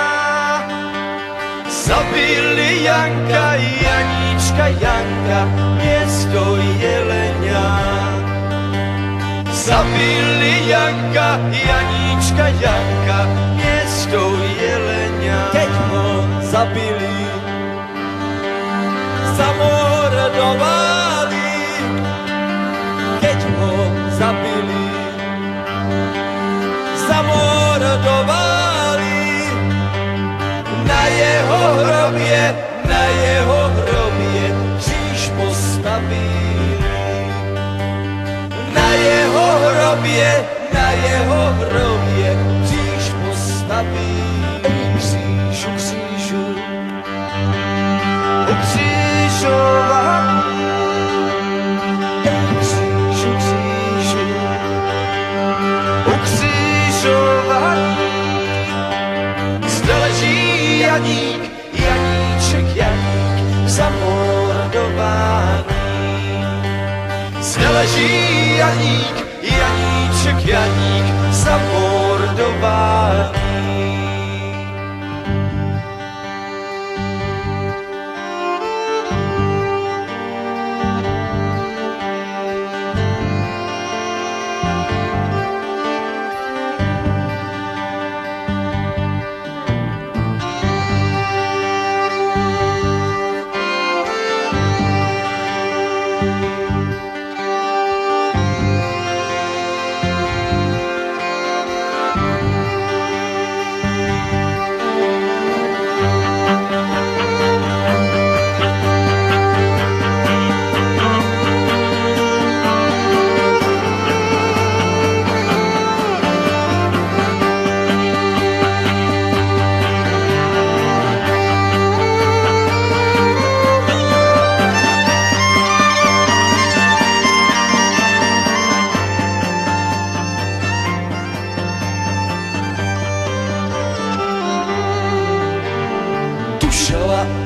Zabili Janka, Janíčka, Janka, město Jelenia. Zabili Janka, Janíčka, Janka, město Jelenia. Keď ho zabili, zamordovali. Keď ho zabili, zamordovali. Na jeho hrobě kříž postavili. Na jeho hrobě kříž postavili. Křížu, křížu, ukřižovaný. Křížu, křížu, ukřižovaný. Zde leží Janík, Janíček, Janík, zamordovaný. Zde leží Janík, Janíček, Janík, zamordovaný.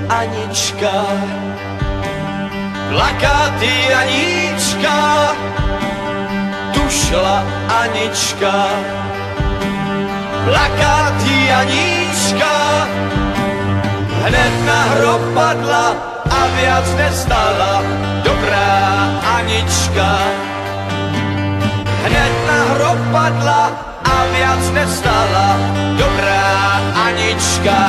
Anička, plakatý Anička, tu šla Anička, plakatý Anička, hned na hrob padla a viac nestala, dobrá Anička. Hned na hrob padla a viac nestala, dobrá Anička.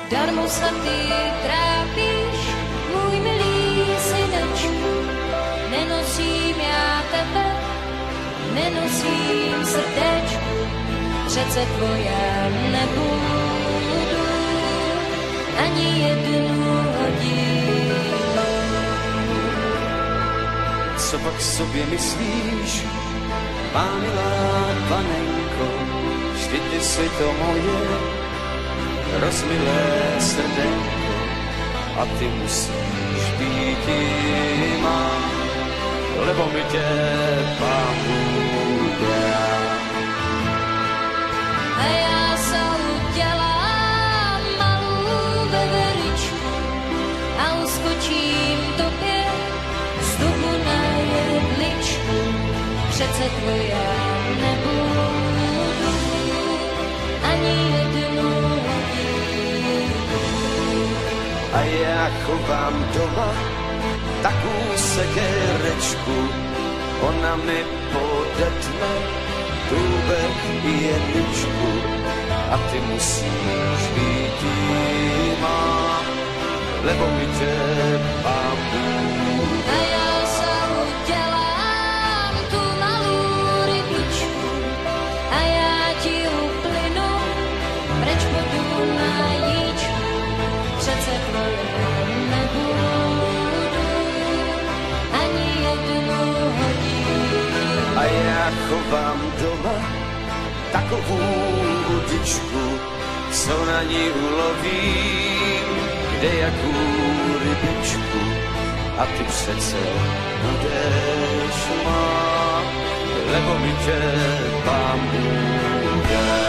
Darmo sa ty trápíš, můj milý synečku, nenosím já tebe, nenosím srdéčku, přece tvoja nebudu ani jednu hodinu. Co pak sobě myslíš, má milá panenko, vždy ty si to moje rozmilé srdenko a ty musíš být má, lebo mi tě Pán Bůh dá. A já se udělám malou veveričku a uskočím tobě vzduchu na jedličku, přece tvoja nebudu ani jednu hodinu. A já chovám doma takovou sekerečku, ona mi podetne trůbek i jedličku a ty musíš být má, lebo mi tě Pán Bůh dá. A já se udělám tu malou rybičku a já ti uplynu preč po Dunajíčku, přece tvoje nebudu ani jednu hodinu. A já chovám doma takovou udičku, co na ní ulovím, kde jakou rybičku, a ty přece budeš má, lebo mi tě Pán Bůh dá.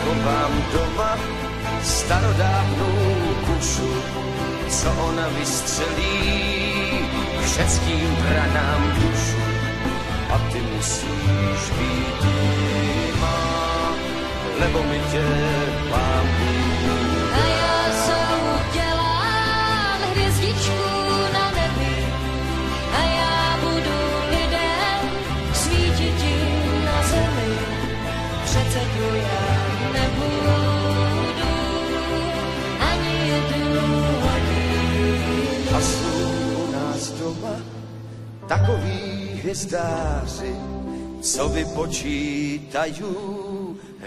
Chovám doma starodávnou kušu, co ona vystřelí všetkým branám dušu. A ty musíš být má, lebo mi tě Pán Bůh. A já se udělám hvězdičku na nebi a já budu lidem svítit na zemi. Přece tu já nebudu ani jednu hodinu. A jsou u nás doma takový hvězdáři, co vypočítají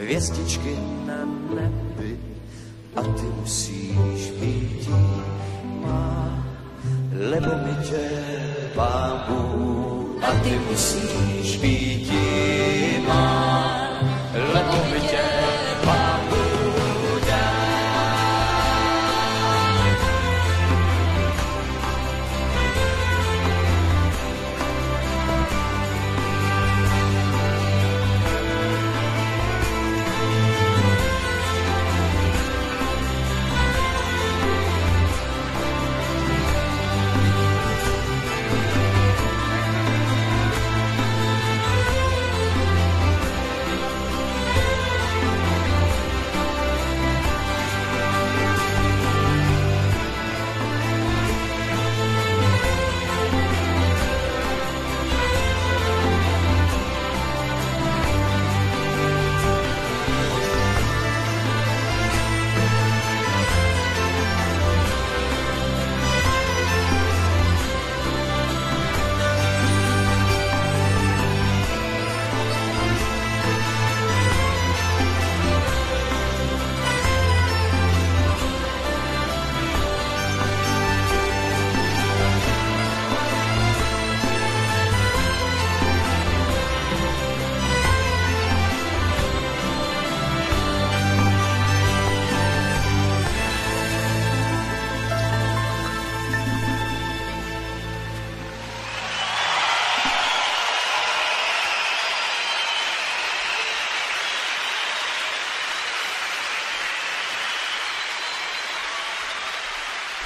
hvězdičky na nebi. A ty musíš být má, lebo mi tě Pán Bůh. A ty musíš být má, lebo mi tě Pán Bůh dá.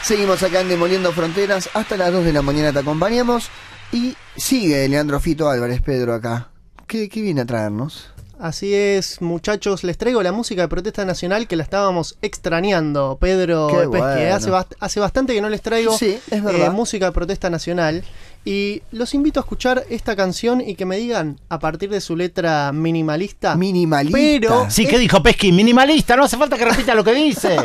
Seguimos acá en Demoliendo Fronteras, hasta las 2 de la mañana te acompañamos y sigue Leandro Fito Álvarez, Pedro, acá. ¿Qué viene a traernos? Así es, muchachos, les traigo la música de protesta nacional que la estábamos extrañando, Pedro Pesque. Bueno. Hace bastante que no les traigo es verdad. música de protesta nacional. Y los invito a escuchar esta canción y que me digan, a partir de su letra minimalista. Minimalista. Pero sí, ¿qué dijo Pesqui? Minimalista, no hace falta que repita lo que dice.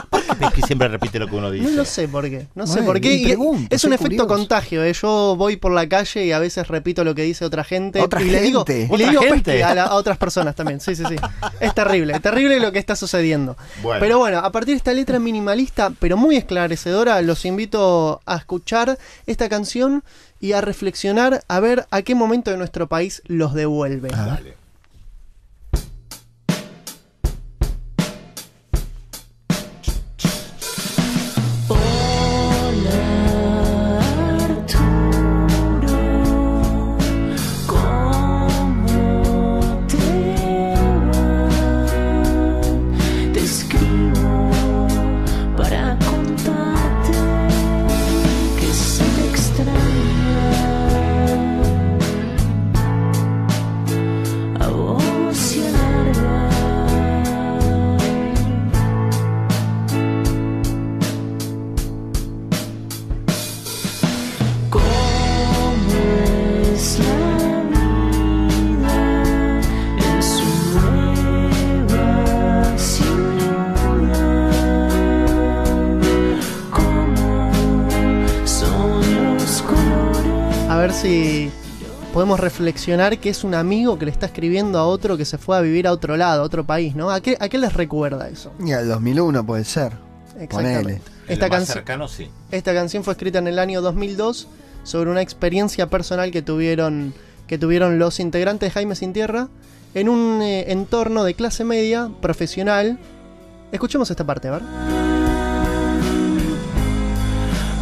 ¿Por qué Pesqui siempre repite lo que uno dice? No lo sé por qué. No sé por qué. Y es un efecto contagio. Yo voy por la calle y a veces repito lo que dice otra gente. Y le digo Pesqui a otras personas también. Sí. Es terrible lo que está sucediendo. Bueno. Pero bueno, a partir de esta letra minimalista, pero muy esclarecedora, los invito a escuchar esta canción y a reflexionar a ver a qué momento de nuestro país los devuelve. Dale. podemos reflexionar que es un amigo que le está escribiendo a otro que se fue a vivir a otro lado, a otro país, ¿no? ¿A qué les recuerda eso? Y al 2001 puede ser. Exactamente. Esta más cercano, sí. Esta canción fue escrita en el año 2002 sobre una experiencia personal que tuvieron los integrantes de Jaime Sin Tierra en un entorno de clase media, profesional. Escuchemos esta parte, a ver.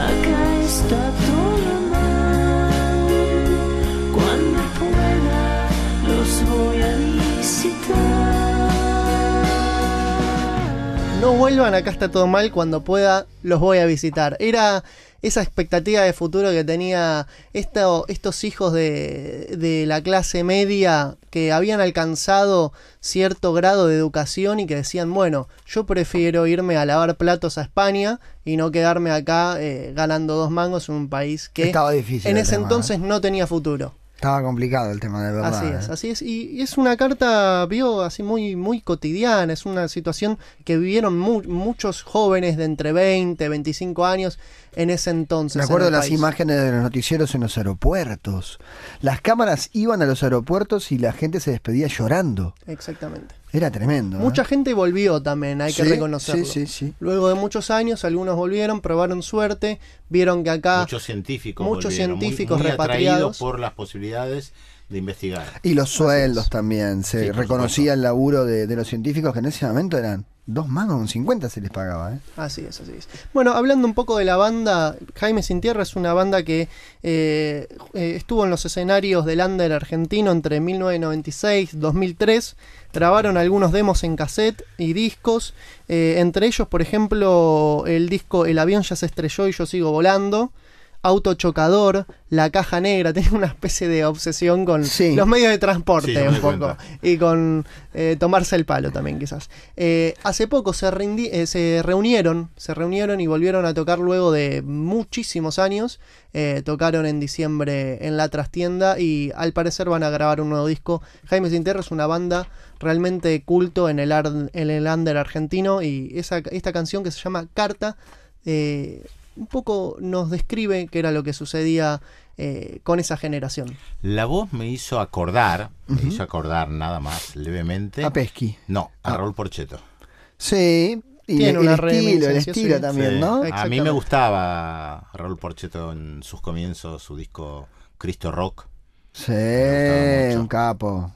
Acá está todo mal. Cuando pueda los voy a visitar. No vuelvan, acá está todo mal, cuando pueda los voy a visitar. Era esa expectativa de futuro que tenía estos hijos de la clase media que habían alcanzado cierto grado de educación y que decían, bueno, yo prefiero irme a lavar platos a España y no quedarme acá ganando 2 mangos en un país que estaba difícil en ese tema, entonces no tenía futuro. Estaba complicado el tema, de verdad. Así es. Y es una carta, así muy, muy cotidiana. Es una situación que vivieron muchos jóvenes de entre 20 y 25 años en ese entonces. Me acuerdo de las país. imágenes de los noticieros en los aeropuertos. Las cámaras iban a los aeropuertos y la gente se despedía llorando. Exactamente. Era tremendo. Mucha gente volvió también, hay que reconocerlo. Sí. Luego de muchos años, algunos volvieron, probaron suerte, vieron que acá muchos científicos muy repatriados repatriados por las posibilidades de investigar. Y los sueldos también. Se reconocía el laburo de los científicos, que en ese momento eran 2 mangos con 50 se les pagaba. Así es. Bueno, hablando un poco de la banda, Jaime Sin Tierra es una banda que estuvo en los escenarios del under argentino entre 1996 y 2003. Grabaron algunos demos en cassette y discos, entre ellos, por ejemplo, el disco El avión ya se estrelló y yo sigo volando, Autochocador, La caja negra. Tiene una especie de obsesión con los medios de transporte un poco, y con tomarse el palo también quizás. Hace poco se reunieron y volvieron a tocar luego de muchísimos años. Tocaron en diciembre en La Trastienda y al parecer van a grabar un nuevo disco. Jaime Sin Tierra es una banda realmente culto en el under argentino, y esta canción que se llama Carta un poco nos describe qué era lo que sucedía con esa generación. La voz me hizo acordar nada más levemente a Pesky. No, a Raúl Porchetto. Sí, y tiene el estilo también, ¿no? A mí me gustaba Raúl Porchetto en sus comienzos, su disco Cristo Rock. Sí, un capo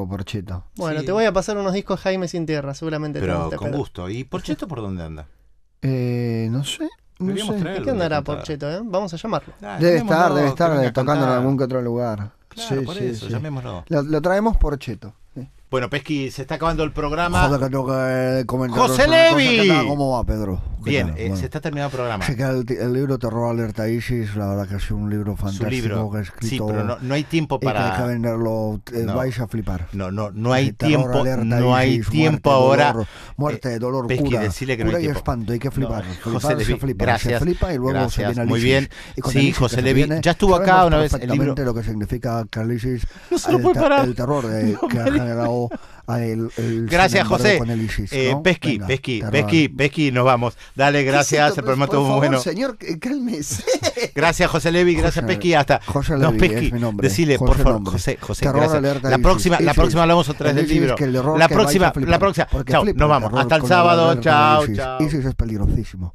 Porchetto. Bueno, te voy a pasar unos discos Jaime Sin Tierra, seguramente. Pero con gusto. ¿Y Porchetto por dónde anda? No sé. ¿De qué andará Porchetto? Vamos a llamarlo. Debe estar tocando en algún que otro lugar. Claro, por eso, llamémoslo. Lo traemos Porchetto. Bueno, Pesky, se está acabando el programa. Joder, que tengo que comentar. ¡José Levi! ¿Cómo va, Pedro? Bien, se está terminando el programa. El libro Terror Alerta Isis, la verdad que es un libro fantástico que he escrito. Sí, pero no hay tiempo para... hay que venderlo, vais a flipar. No hay tiempo, tiempo ahora. Muerte, dolor, Pesky, cura, decirle que no hay tiempo. Y espanto, hay que flipar. José Levi, gracias. Se flipa y luego se viene el muy ISIS. bien. Y Sí, José Levi, ya estuvo acá una vez el libro. Lo que significa que el ISIS, el terror que ha generado el gracias, José. Con el ISIS, ¿no? Pesky, nos vamos. Dale, gracias, el programa estuvo muy bueno. Señor, cálmese. Gracias, José Levi, gracias, Pesky, hasta. José Levi, Pesky, es mi nombre. decile, por favor, José, gracias. La próxima hablamos otra vez del libro. La próxima. Chao, nos vamos. Hasta el sábado. Chao. ISIS es peligrosísimo.